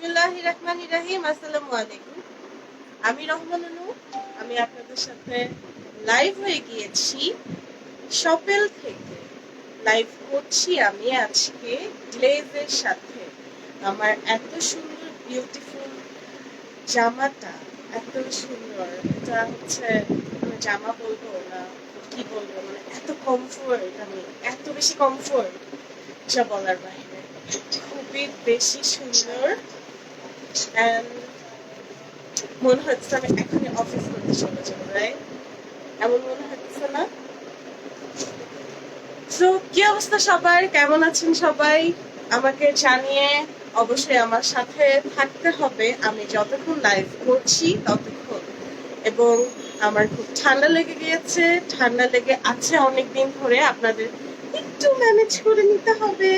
বিসমিল্লাহির রহমানির রহিম। আসসালামু আলাইকুম। আমি রহমানুনু। আমি আপনাদের সাথে লাইভ হয়ে গিয়েছি শপেল থেকে। লাইভ করছি আমি আজকে গ্লেজের সাথে। আমার এত সুন্দর বিউটিফুল জামাটা, এত সুন্দর। এটা হচ্ছে জামা বলবো না কি বলবো, মানে এত কমফোর্ট, আমি এত বেশি কমফোর্ট যা বলার বাইরে। খুবই বেশি সুন্দর। And মনে হচ্ছে আমি এখনই অফিস করতে চলে যাবো, রাইট? এমন মনে হচ্ছে না? তো কি অবস্থা সবার, কেমন আছেন সবাই? আমাকে জানিয়ে অবশ্যই আমার সাথে থাকতে হবে আমি যতক্ষণ লাইভ করছি ততক্ষণ। এবং আমার খুব ঠান্ডা লেগে গিয়েছে, ঠান্ডা লেগে আছে অনেকদিন ধরে, আপনাদের একটু ম্যানেজ করে নিতে হবে।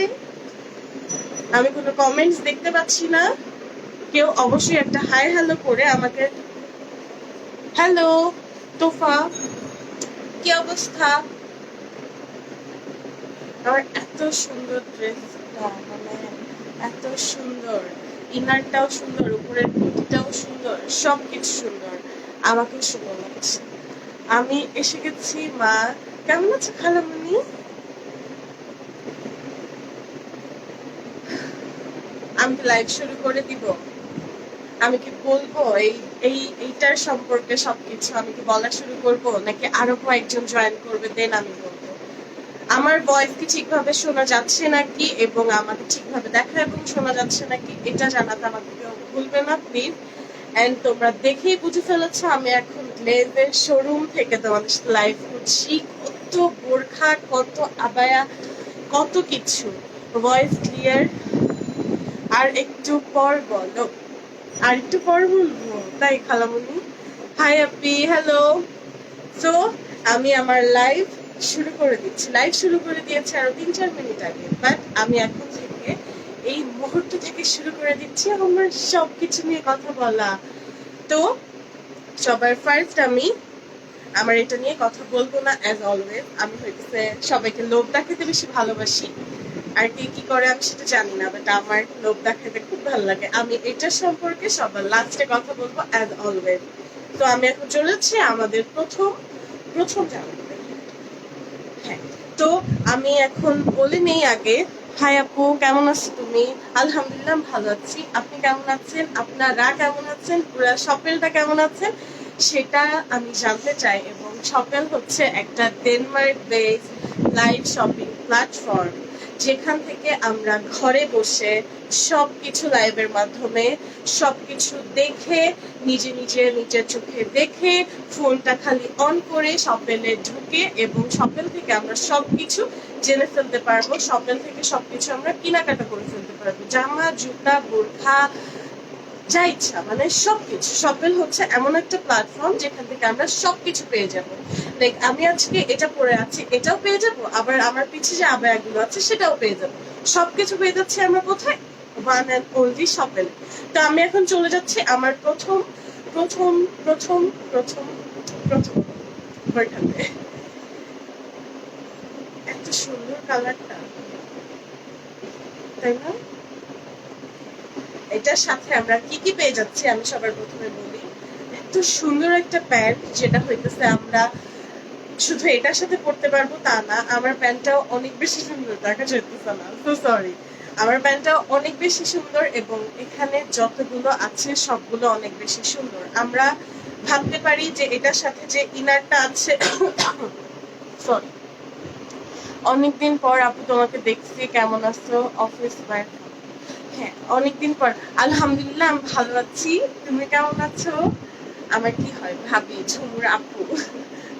আমি কোনো কমেন্টস দেখতে পাচ্ছি না। কেউ অবশ্যই একটা হাই হ্যালো করে আমাকে। হ্যালো তোফা, কি অবস্থা? আমার এত সুন্দর ড্রেসটা, মানে এত সুন্দর, ইনারটাও সুন্দর, উপরের কুর্তিটাও সুন্দর, সবকিছু সুন্দর, আমাকেও সুন্দর লাগছে। আমি এসে গেছি। মা কেমন আছে খালামণি? আমি কি লাইভ শুরু করে দিব? আমি কি বলবো এইটার সম্পর্কে সবকিছু? আমি কি বলা শুরু করব, নাকি আরো কয়েকজন জয়েন করবে দেন আমি বলবো? আমার ভয়েস কি ঠিকভাবে শোনা যাচ্ছে নাকি, এবং আমাকে ঠিকভাবে দেখা এবং শোনা যাচ্ছে নাকি, এটা জানাতে আমাকে কেউ ভুলবে না প্লিজ। এন্ড তোমরা দেখেই বুঝে ফেলেছো আমি এখন গ্লেজের শোরুম থেকে তোমাদের সাথে লাইভ করছি। কত বোরখা, কত আবায়া, কত কিছু। Voice clear? আর একটু পর বলো, আর একটু পর বলবো, তাই খালামুনি? হাই আপি, হ্যালো। তো আমি আমার লাইভ শুরু করে দিচ্ছি। লাইভ শুরু করে দিয়েছি আরো 3-4 মিনিট আগে, বাট আমি এখন থেকে এই মুহূর্ত থেকে শুরু করে দিচ্ছি আমার সবকিছু নিয়ে কথা বলা। তো সবার ফার্স্ট আমি আমার এটা নিয়ে কথা বলবো না, অ্যাজ অলওয়েজ। আমি হইতেছে সবাইকে লোভ দেখাতে বেশি ভালোবাসি। আর কে কি করে আমি সেটা জানি না, বাট আমার লোভ দেখাতে খুব ভালো লাগে। আমি এটার সম্পর্কে সবার লাস্টে কথা বলবো, অ্যাজ অলওয়েজ। তো আমি এখন চলেছি আমাদের প্রথম প্রথম জানাতে। হ্যাঁ, তো আমি এখন বলে নেই আগে। হাই আপু, কেমন আছো তুমি? আলহামদুলিল্লাহ ভালো আছি। আপনি কেমন আছেন? আপনারা কেমন আছেন? পুরো শপেলটা কেমন আছেন সেটা আমি জানতে চাই। এবং শপেল হচ্ছে একটা Denmark based live shopping platform, যেখান থেকে আমরা ঘরে বসে সবকিছু লাইভের মাধ্যমে সবকিছু দেখে, নিজের চোখে দেখে, ফোনটা খালি অন করে শপেলে ঢুকে, এবং শপেল থেকে আমরা সবকিছু জেনে ফেলতে পারবো। শপেল থেকে সবকিছু আমরা কেনাকাটা করে ফেলতে পারবো, জামা, জুতা, বোরখা, যা ইচ্ছা, মানে সবকিছু। শপেল হচ্ছে এমন একটা প্ল্যাটফর্ম যেখান থেকে আমরা সবকিছু পেয়ে যাবো। লাইক আমি আজকে এটা পরে আছি, এটাও পেয়ে যাবো, আবার আমার পিছিয়ে যে আবায়াগুলো আছে সেটাও পেয়ে যাবো। সবকিছু পেয়ে যাচ্ছে আমরা কোথায়? ওয়ান অ্যান্ড অনলি শপেল। তো আমি এখন চলে যাচ্ছি আমার প্রথম প্রথম প্রথম প্রথম প্রথম ওইখানে। এত সুন্দর কালারটা, তাই না? এটার সাথে আমরা কি কি পেয়ে যাচ্ছি আমি সবার প্রথমে বলি। এত সুন্দর একটা প্যান্ট, যেটা হইতেছে আমরা শুধু এটার সাথে পড়তে পারবো তা না, আমার প্যান্টটাও অনেক বেশি সুন্দর, দেখা যাইতেছে না, তো সরি। আমার প্যান্টটাও অনেক বেশি সুন্দর, এবং এখানে যতগুলো আছে সবগুলো অনেক বেশি সুন্দর। আমরা ভাবতে পারি যে এটার সাথে যে ইনারটা আছে, সরি, অনেকদিন পর আপু তোমাকে দেখছি, কেমন আছো? Office work? হ্যাঁ, অনেকদিন পর। আলহামদুলিল্লাহ আমি ভালো আছি। তুমি কেমন আছো? আমার কি হয়, ভাবি, ঝুমুর আপু।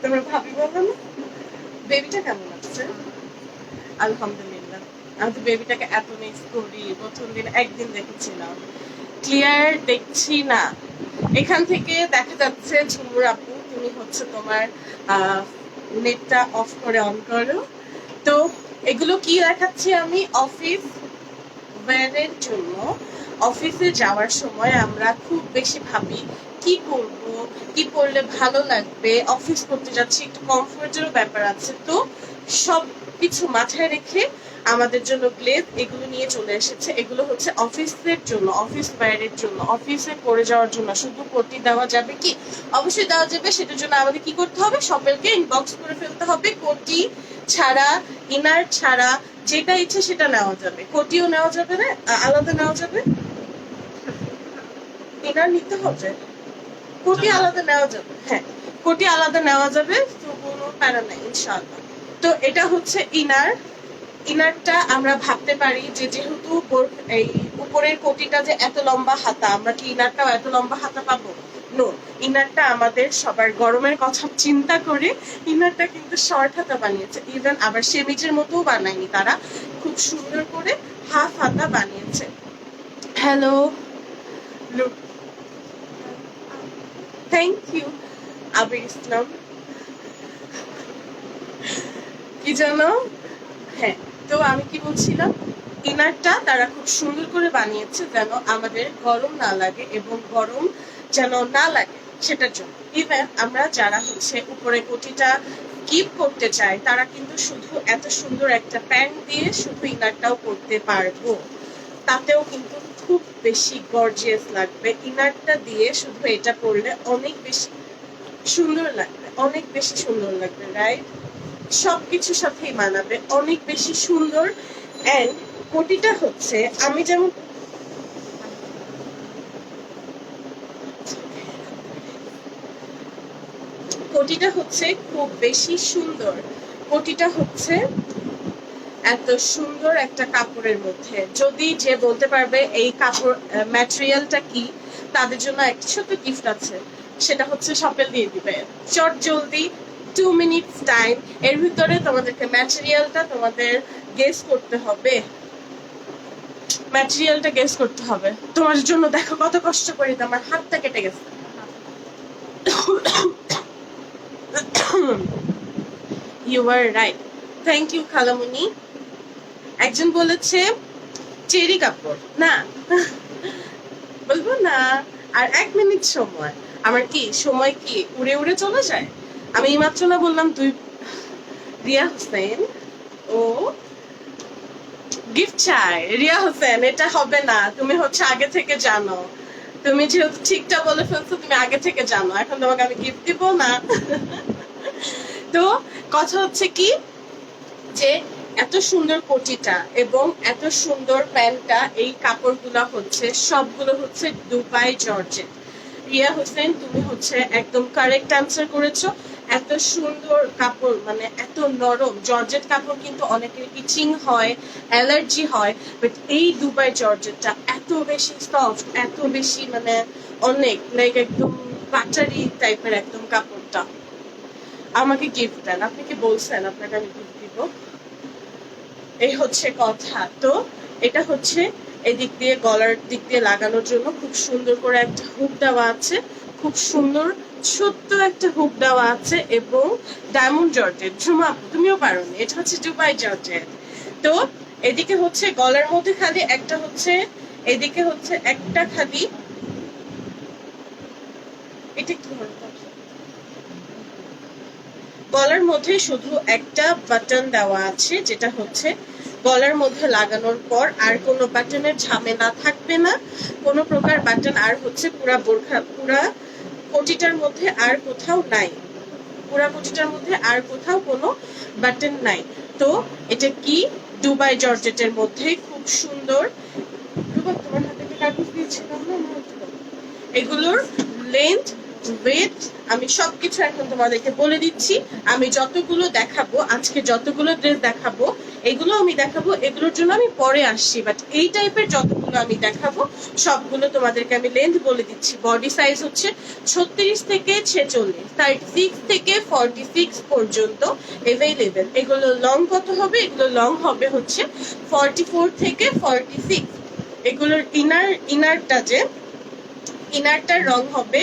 তোমরা ভাবি বলো না? বেবিটা কেমন আছে? আলহামদুলিল্লাহ। আমি তো বেবিটাকে এত মিস করি। প্রথম দিন একদিন দেখেছিলাম, ক্লিয়ার দেখছি না। এখান থেকে দেখা যাচ্ছে ঝুমুর আপু, তুমি হচ্ছে তোমার নেটটা অফ করে অন করো। তো এগুলো কি দেখাচ্ছি আমি? অফিস ওয়্যারের জন্য। অফিসে যাওয়ার সময় আমরা খুব বেশি ভাবি কি করব, কি পরলে ভালো লাগবে, অফিস করতে যাচ্ছি, একটু কমফোর্টেরও ব্যাপার আছে। তো সব সবকিছু মাথায় রেখে আমাদের জন্য গ্লেজ এগুলো নিয়ে চলে এসেছে। এগুলো হচ্ছে অফিসের জন্য, অফিস বাইরের জন্য, অফিসে পরে যাওয়ার জন্য। শুধু কোটি দেওয়া যাবে কি? অবশ্যই দেওয়া যাবে। সেটার জন্য আমাদের কি করতে হবে? শপেলকে ইনবক্স করে ফেলতে হবে। কোটি ছাড়া, ইনার ছাড়া যেটা ইচ্ছে সেটা নেওয়া যাবে। কোটিও নেওয়া যাবে না, আলাদা নেওয়া যাবে। ইনার নিতে হবে, কোটি আলাদা নেওয়া যাবে। হ্যাঁ, কোটি আলাদা নেওয়া যাবে, তো কোনো প্যারা নাই ইনশাআল্লাহ। তো এটা হচ্ছে ইনার। ইনারটা আমরা ভাবতে পারি যে যেহেতু এই উপরের কোটিটা যে এত লম্বা হাতা, আমরা কি ইনারটাও এত লম্বা হাতা পাবো? নো, ইনারটা আমাদের সবার গরমের কথা চিন্তা করে ইনারটা কিন্তু শর্ট হাতা বানিয়েছে। ইভেন আবার সেমিজের মতোও বানায়নি তারা, খুব সুন্দর করে হাফ হাতা বানিয়েছে। হ্যালো, লুক, থ্যাংক ইউ আবির ইসলাম। কি জানো? হ্যাঁ, তো আমি কি বলছিলাম, ইনারটা তারা খুব সুন্দর করে বানিয়েছে যেন আমাদের গরম না লাগে, এবং গরম যেন না লাগে সেটার জন্য। ইভেন আমরা যারা হচ্ছে উপরে কোটিটা কিপ করতে চাই, তারা কিন্তু শুধু এত সুন্দর একটা প্যান্ট দিয়ে শুধু ইনারটাও করতে পারবো, তাতেও কিন্তু খুব বেশি গর্জিয়াস লাগবে। ইনারটা দিয়ে শুধু এটা পরলে অনেক বেশি সুন্দর লাগবে, অনেক বেশি সুন্দর লাগবে, রাইট? সবকিছুর সাথেই মানাবে, অনেক বেশি সুন্দর। এন্ড কোটিটা হচ্ছে, আমি যেমন কোটিটা হচ্ছে খুব বেশি সুন্দর। কোটিটা হচ্ছে এত সুন্দর একটা কাপড়ের মধ্যে। যদি যে বলতে পারবে এই কাপড় ম্যাটেরিয়ালটা কি, তাদের জন্য একটা ছোট গিফট আছে, সেটা হচ্ছে শপেল দিয়ে দিবে চট জলদি 2 মিনিটস টাইম। এর ভিতরে তোমাদেরকে ম্যাটেরিয়ালটা তোমাদের গেস করতে হবে, ম্যাটেরিয়ালটা গেস করতে হবে। তোমার জন্য দেখো কত কষ্ট করি, আমার হাতটা কেটে গেছে। You are right, thank you খালামুনি। একজন বলেছে চেরি কাপড়, না বলবো না, আর 1 মিনিট সময়। আমার কি সময় কি উড়ে উড়ে চলে যায়? আমি মাত্র না বললাম তুই। রিয়া হোসেন, ও গিফট চাই। রিয়া হোসেন, এটা হবে না, তুমি হচ্ছে আগে থেকে জানো, তুমি যেহেতু ঠিকটা বলে ফেলছো, তুমি আগে থেকে জানো, এখন তোমাকে আমি গিফট দিব না। তো কথা হচ্ছে কি, যে এত সুন্দর কোটিটা এবং এত সুন্দর প্যান্টটা, এই কাপড়গুলো হচ্ছে সবগুলো হচ্ছে দুবাই জর্জেট। রিয়া হোসেন, তুমি হচ্ছে একদম কারেক্ট আনসার করেছো। এত সুন্দর কাপড়, মানে এত নরম জর্জেট কাপড় কিন্তু অনেকের ইচিং হয়, অ্যালার্জি হয়, বাট এই দুবাই জর্জেটটা এত বেশি সফট, এত বেশি মানে অনেক লাইক একদম বাটারি টাইপের একদম কাপড়টা। আমাকে গিফট দেন, আপনি কি বলছেন আপনাকে আমি গিফট দিব? এই হচ্ছে কথা। তো এটা হচ্ছে এদিক দিয়ে গলার দিক দিয়ে লাগানোর জন্য খুব সুন্দর করে একটা হুক দেওয়া আছে, খুব সুন্দর ছোট্ট একটা হুক দেওয়া আছে, এবং ডায়মন্ড জর্জেট। ঝুমা তুমিও পারো, এটা হচ্ছে দুবাই জর্জেট। তো এদিকে হচ্ছে গলার মধ্যে খালি একটা হচ্ছে, এদিকে হচ্ছে একটা খালি, এটা কি গলার মধ্যে শুধু একটা বাটন দেওয়া আছে, যেটা হচ্ছে গলার মধ্যে লাগানোর পর আর কোনো বাটনের ঝামেলা থাকবে না, কোনো প্রকার বাটন আর হচ্ছে পুরা বোরখা, পুরা কোটিটার মধ্যে আর কোথাও নাই, পুরা কোটিটার মধ্যে আর কোথাও কোনো বাটন নাই। তো এটা কি দুবাই জর্জেটের মধ্যে খুব সুন্দর। তোমার হাতে কাগজ দিয়েছিলাম না, এগুলোর লেন্থ, ওয়েট আমি সবকিছু এখন তোমাদেরকে বলে দিচ্ছি। আমি যতগুলো দেখাবো আজকে, যতগুলো ড্রেস দেখাবো, এগুলো আমি দেখাবো, এগুলোর জন্য আমি পরে আসছি, বাট এই টাইপের যতগুলো আমি দেখাবো সবগুলো তোমাদেরকে আমি লেন্থ বলে দিচ্ছি। বডি সাইজ হচ্ছে 36 থেকে 46, 36 থেকে 46 পর্যন্ত এভেইলেবল। এগুলো লং কত হবে? এগুলো লং হবে হচ্ছে 44 থেকে 46। এগুলোর ইনারটা যে ইনারটার রং হবে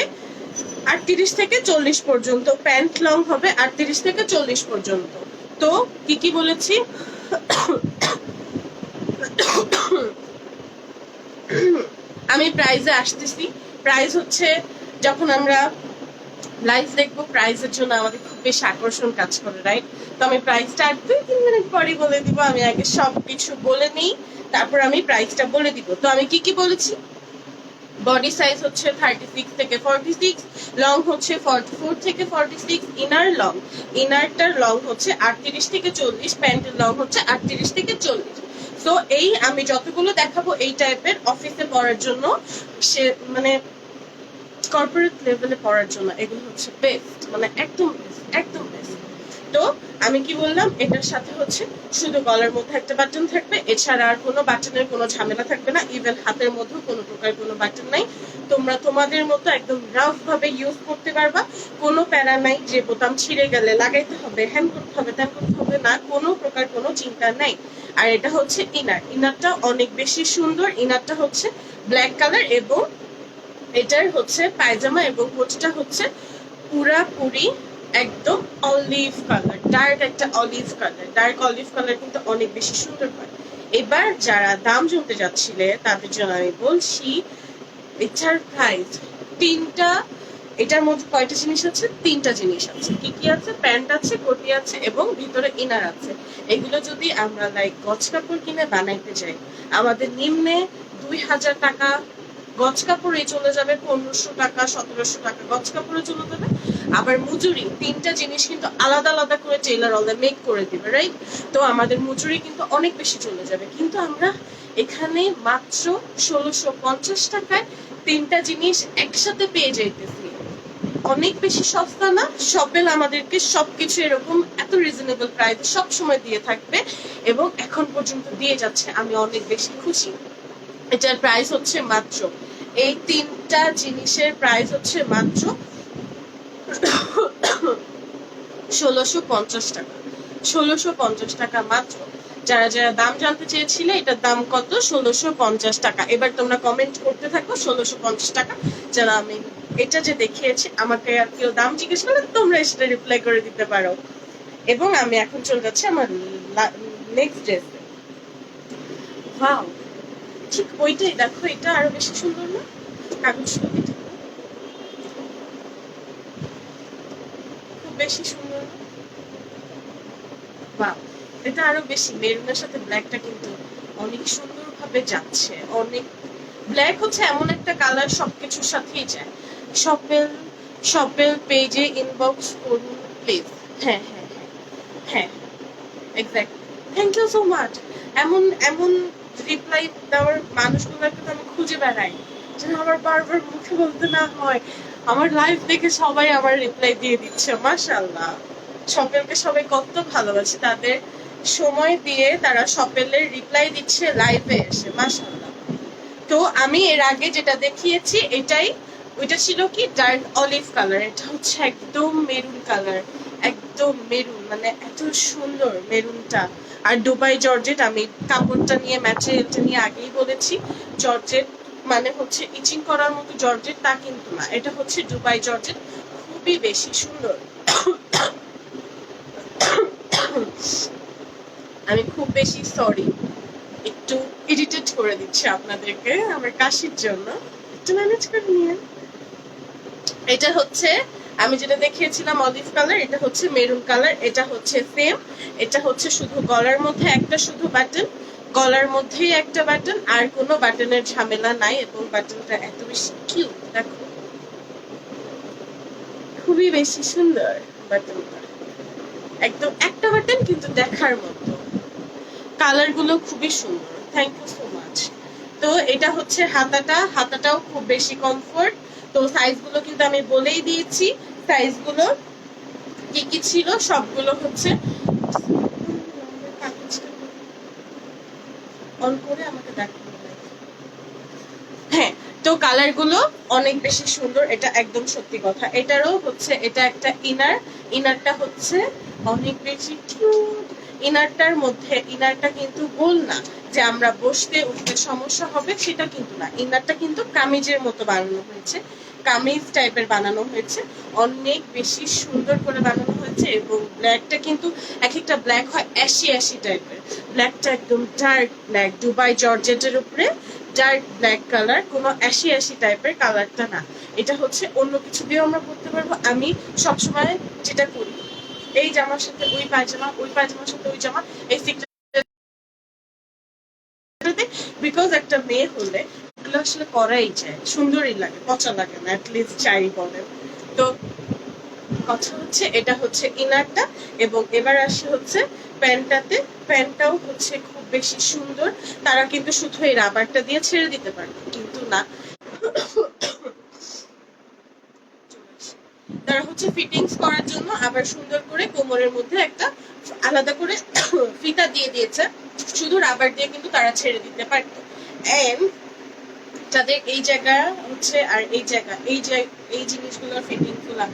38 থেকে 40 পর্যন্ত, প্যান্ট লং হবে 38 থেকে 40 পর্যন্ত। তো কি কি বলেছি? আমি প্রাইজে আসতেছি। প্রাইস হচ্ছে যখন আমরা লাইভ দেখবো, প্রাইজের জন্য আমাদের খুব বেশি আকর্ষণ কাজ করে, রাইট? তো আমি প্রাইসটা আর 2-3 মিনিট পরে বলে দিব। আমি আগে সবকিছু বলে নিই, তারপর আমি প্রাইসটা বলে দিব। তো আমি কি কি বলেছি? বডি সাইজ হচ্ছে 36 থেকে 46, লং হচ্ছে 44 থেকে 46, ইনার লং, ইনারটার লং হচ্ছে 38 থেকে 40, প্যান্টের লং হচ্ছে 38 থেকে 40। তো এই আমি যতগুলো দেখাবো এই টাইপের অফিসে পরার জন্য, সে মানে কর্পোরেট লেভেলে পড়ার জন্য এগুলো হচ্ছে বেস্ট, মানে একদম বেস্ট, একদম বেস্ট। তো আমি কি বললাম, এটার সাথে হচ্ছে শুধু গলার মধ্যে একটা বাটন থাকবে, এছাড়া আর কোনো বাটনের কোনো ঝামেলা থাকবে না। ইভেন হাতের মধ্যেও কোনো প্রকার কোনো বাটন নাই। তোমরা তোমাদের মতো একদম রাফ ভাবে ইউজ করতে পারবা। কোনো প্যারা নাই যে বোতাম ছিঁড়ে গেলে লাগাইতে হবে, হ্যান করতে হবে, ত্যান করতে হবে, না, কোনো প্রকার কোনো চিন্তা নাই। আর এটা হচ্ছে ইনার, ইনারটা অনেক বেশি সুন্দর। ইনারটা হচ্ছে ব্ল্যাক কালার এবং এটার হচ্ছে পায়জামা এবং কোটটা হচ্ছে পুরাপুরি একদম অলিভ কালার, ডার্ক একটা olive colour. Dark olive colour কিন্তু অনেক বেশি সুন্দর হয়। এবার যারা দাম জানতে যাচ্ছিলে তাদের জন্য আমি বলছি, এটার প্রাইস তিনটা, এটার মধ্যে কয়টা জিনিস আছে? তিনটা জিনিস আছে। কি কি আছে? প্যান্ট আছে, কোটি আছে এবং ভিতরে ইনার আছে। এগুলো যদি আমরা লাইক গজ কাপড় কিনে বানাইতে যাই, আমাদের নিম্নে 2000 টাকা গজ কাপড়ে চলে যাবে, 1500 টাকা 1700 টাকা গজ কাপড়ে চলে যাবে। আবার মজুরি, তিনটা জিনিস কিন্তু আলাদা আলাদা করে টেইলার অলরেডি মেক করে দিবে, রাইট? তো আমাদের মজুরি কিন্তু অনেক বেশি চলে যাবে। কিন্তু আমরা এখানে মাত্র 1650 টাকায় তিনটা জিনিস একসাথে পেয়ে যাইতেছি। অনেক বেশি সস্তা না? শপেল আমাদেরকে সবকিছু এরকম এত রিজনেবল প্রাইসে সবসময় দিয়ে থাকবে এবং এখন পর্যন্ত দিয়ে যাচ্ছে। আমি অনেক বেশি খুশি। এটার প্রাইস হচ্ছে মাত্র, এই তিনটা জিনিসের প্রাইস হচ্ছে মাত্র 1650 টাকা। 1650 টাকা মাত্র। যারা যারা দাম জানতে চেয়েছিলে, এটার দাম কত? 1650 টাকা। এবার তোমরা কমেন্ট করতে থাকো 1650 টাকা। যারা আমি এটা যে দেখিয়েছি, আমাকে আর কেউ দাম জিজ্ঞেস করলে তোমরা সেটা রিপ্লাই করে দিতে পারো। এবং আমি এখন চলে যাচ্ছি আমার নেক্সট ড্রেসে। ওয়াও, ঠিক ওইটাই দেখো, এটা আরো বেশি সুন্দর না? কাগজটা এটা খুব বেশি সুন্দর না? বাহ, এটা আরো বেশি। মেরুনের সাথে ব্ল্যাকটা কিন্তু অনেক সুন্দর ভাবে যাচ্ছে। অনেক ব্ল্যাক হচ্ছে এমন একটা কালার সবকিছুর সাথেই যায়। শপেল, শপেল পেজে ইনবক্স করুন প্লিজ। হ্যাঁ হ্যাঁ হ্যাঁ হ্যাঁ, exactly. Thank you so much. এমন এমন রিপ্লাই দেওয়ার মানুষগুলোকে তো আমি খুঁজে বেড়াই, যেন আমার বারবার মুখে বলতে না হয়। আমার লাইভ দেখে সবাই আমার রিপ্লাই দিয়ে দিচ্ছে, মাশাআল্লাহ। শপেলকে সবাই কত ভালোবাসে, তাদের সময় দিয়ে তারা শপেলের রিপ্লাই দিচ্ছে লাইভে এসে, মাশাআল্লাহ। তো আমি এর আগে যেটা দেখিয়েছি এটাই, ওইটা ছিল কি ডার্ক অলিভ কালার, এটা হচ্ছে একদম মেরুন কালার, একদম মেরুন, মানে এত সুন্দর মেরুনটা। আর দুবাই জর্জেট, আমি কাপড়টা নিয়ে ম্যাটেরিয়ালটা নিয়ে আগেই বলেছি, জর্জেট মানে হচ্ছে ইচিং করার মতো জর্জেট তা কিন্তু না, এটা হচ্ছে দুবাই জর্জেট, খুবই বেশি সুন্দর। আমি খুব বেশি সরি, একটু ইরিটেট করে দিচ্ছি আপনাদেরকে আমার কাশির জন্য, একটু ম্যানেজ করে নিয়ে। এটা হচ্ছে আমি যেটা দেখিয়েছিলাম অলিভ কালার, এটা হচ্ছে মেরুন কালার, এটা হচ্ছে সেম। এটা হচ্ছে শুধু গলার মধ্যে একটা শুধু বাটন, গলার মধ্যেই একটা বাটন, আর কোনো বাটনের ঝামেলা নাই। এবং বাটনটা এত বেশি কিউট, দেখো খুবই বেশি সুন্দর বাটনটা, একদম একটা বাটন কিন্তু দেখার মতো। কালার গুলো খুবই সুন্দর, থ্যাংক ইউ সো মাচ। তো এটা হচ্ছে হাতাটা, হাতাটাও খুব বেশি কমফোর্ট। তো সাইজ গুলো কিন্তু আমি বলেই দিয়েছি, সাইজ গুলো কি কি ছিল সবগুলো হচ্ছে অন করে আমাকে দেখানো। হ্যাঁ, তো কালার গুলো অনেক বেশি সুন্দর, এটা একদম সত্যি কথা। এটারও হচ্ছে এটা একটা ইনার, ইনারটা হচ্ছে অনেক বেশি কিউট। ইনারটার মধ্যে, ইনারটা কিন্তু গোল না যে আমরা বসতে উঠতে সমস্যা হবে, সেটা কিন্তু না। ইনারটা কিন্তু কামিজের মতো বানানো হয়েছে, কামিজ টাইপের বানানো হয়েছে, অনেক বেশি সুন্দর করে বানানো হয়েছে। এবং ব্ল্যাকটা কিন্তু এক একটা ব্ল্যাক হয় অ্যাশি অ্যাশি টাইপের, ব্ল্যাকটা একদম ডার্ক ব্ল্যাক দুবাই জর্জেটের উপরে ডার্ক ব্ল্যাক কালার, কোনো অ্যাশি অ্যাশি টাইপের কালারটা না। এটা হচ্ছে অন্য কিছু দিয়েও আমরা পরতে পারবো। আমি সবসময় যেটা করি, এই জামার সাথে ওই পায়জামা, ওই পায়জামার সাথে ওই জামা, এই সিকটা, বিকজ একটা মেয়ে হলে এগুলো আসলে করাই যায়, সুন্দরই লাগে, পচা লাগে না, অ্যাটলিস্ট চাই বলে। তো কথা হচ্ছে এটা হচ্ছে ইনারটা, এবং এবার আসে হচ্ছে প্যান্টটাতে। প্যান্টটাও হচ্ছে খুব বেশি সুন্দর। তারা কিন্তু শুধু এই রাবারটা দিয়ে ছেড়ে দিতে পারবে, কিন্তু না, তারা হচ্ছে ফিটিংস করার জন্য আবার সুন্দর করে কোমরের মধ্যে একটা আলাদা করে ফিতা দিয়ে দিয়েছে, শুধু রাবার দিয়ে কিন্তু তারা ছেড়ে দিতে পারতো। এন্ড তাদের এই জায়গা হচ্ছে আর এই জায়গা, এই জিনিসগুলোর ফিটিংস গুলা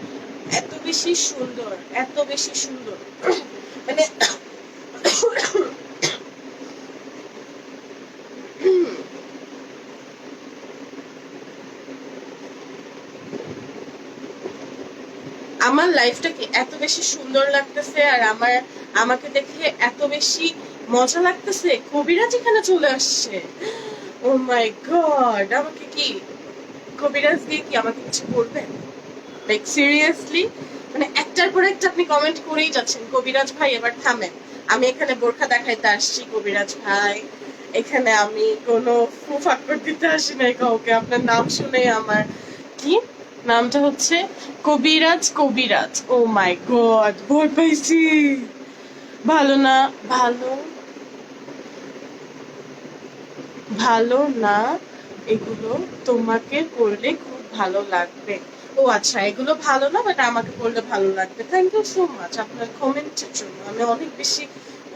এত বেশি সুন্দর, এত বেশি সুন্দর, মানে আমার লাইফটাকে এত বেশি সুন্দর লাগতেছে, আর আমাকে দেখে এত বেশি মজা লাগতেছে। কবিরাজ এখানে চলে আসছে, ও মাই গড! আমাকে কি কবিরাজ দিয়ে কি আমাকে কিছু করবেন? লাইক সিরিয়াসলি, মানে একটার পর একটা আপনি কমেন্ট করেই যাচ্ছেন, কবিরাজ ভাই এবার থামেন। আমি এখানে বোরখা দেখাইতে আসছি কবিরাজ ভাই, এখানে আমি কোনো ফুফাক্কর দিতে আসি নাই কাউকে। আপনার নাম শুনে আমার কি নামটা হচ্ছে কবিরাজ, কবিরাজ, ও মাই গড, ভয় পাইছি। ভালো না, ভালো ভালো না, এগুলো তোমাকে পড়লে খুব ভালো লাগবে। ও আচ্ছা, এগুলো ভালো না, বাট আমাকে পড়লে ভালো লাগবে। থ্যাংক ইউ সো মাচ আপনার কমেন্টের জন্য। আমি অনেক বেশি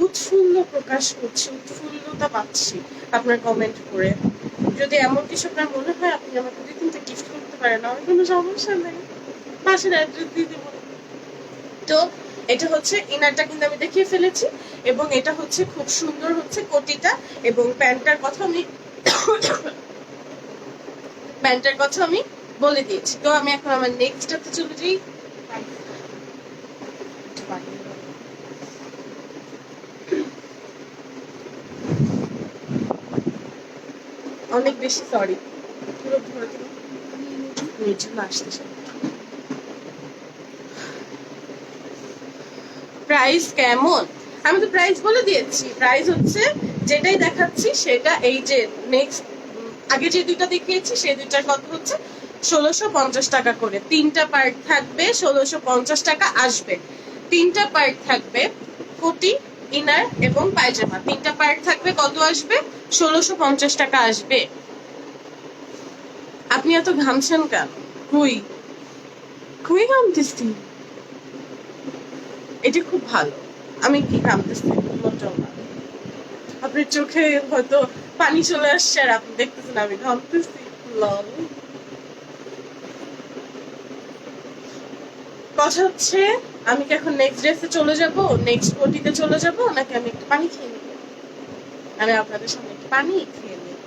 উৎফুল্ল প্রকাশ করছি, উৎফুল্লতা পাচ্ছি আপনার কমেন্ট করে। যদি এমন কিছু আপনার মনে হয়, আপনি আমাকে 2-3টা গিফট করতে পারেন, আমার কোনো সমস্যা নেই, বাসার অ্যাড্রেস দিয়ে দেবো। তো এটা হচ্ছে ইনারটা কিন্তু আমি দেখিয়ে ফেলেছি, এবং এটা হচ্ছে খুব সুন্দর হচ্ছে কোটিটা, এবং প্যান্টের কথা আমি বলে দিয়েছি। তো আমি এখন আমার নেক্সটটাতে চলে যাই। অনেক বেশি সরি, পুরো আসতেছে। প্রাইস কেমন? আমি তো প্রাইস বলে দিয়েছি। প্রাইস হচ্ছে যেটাই দেখাচ্ছি সেটা, এই যে নেক্সট আগে যে দুইটা দেখিয়েছি সেই দুইটার কত হচ্ছে 1650 টাকা করে। 3টা পার্ট থাকবে, 1650 টাকা আসবে। 3টা পার্ট থাকবে, কোটি, ইনার এবং পায়জামা। 3টা পার্ট থাকবে, কত আসবে? 1650 টাকা আসবে। আপনি এত ঘামছেন কেন? কই কই ঘামতেছি? এটা খুব ভালো। আমি কি ঘামতেছি? মোটেও না। আপনার চোখে হয়তো পানি চলে আসছে, আর আপনি দেখতেছেন আমি ঘামতেছি। লল। কথা হচ্ছে, আমি কি এখন নেক্সট ড্রেসে চলে যাব, নেক্সট কোটিতে চলে যাব, নাকি আমি একটু পানি খেয়ে নিব? আমি আপনাদের সামনে একটু পানি খেয়ে নিই,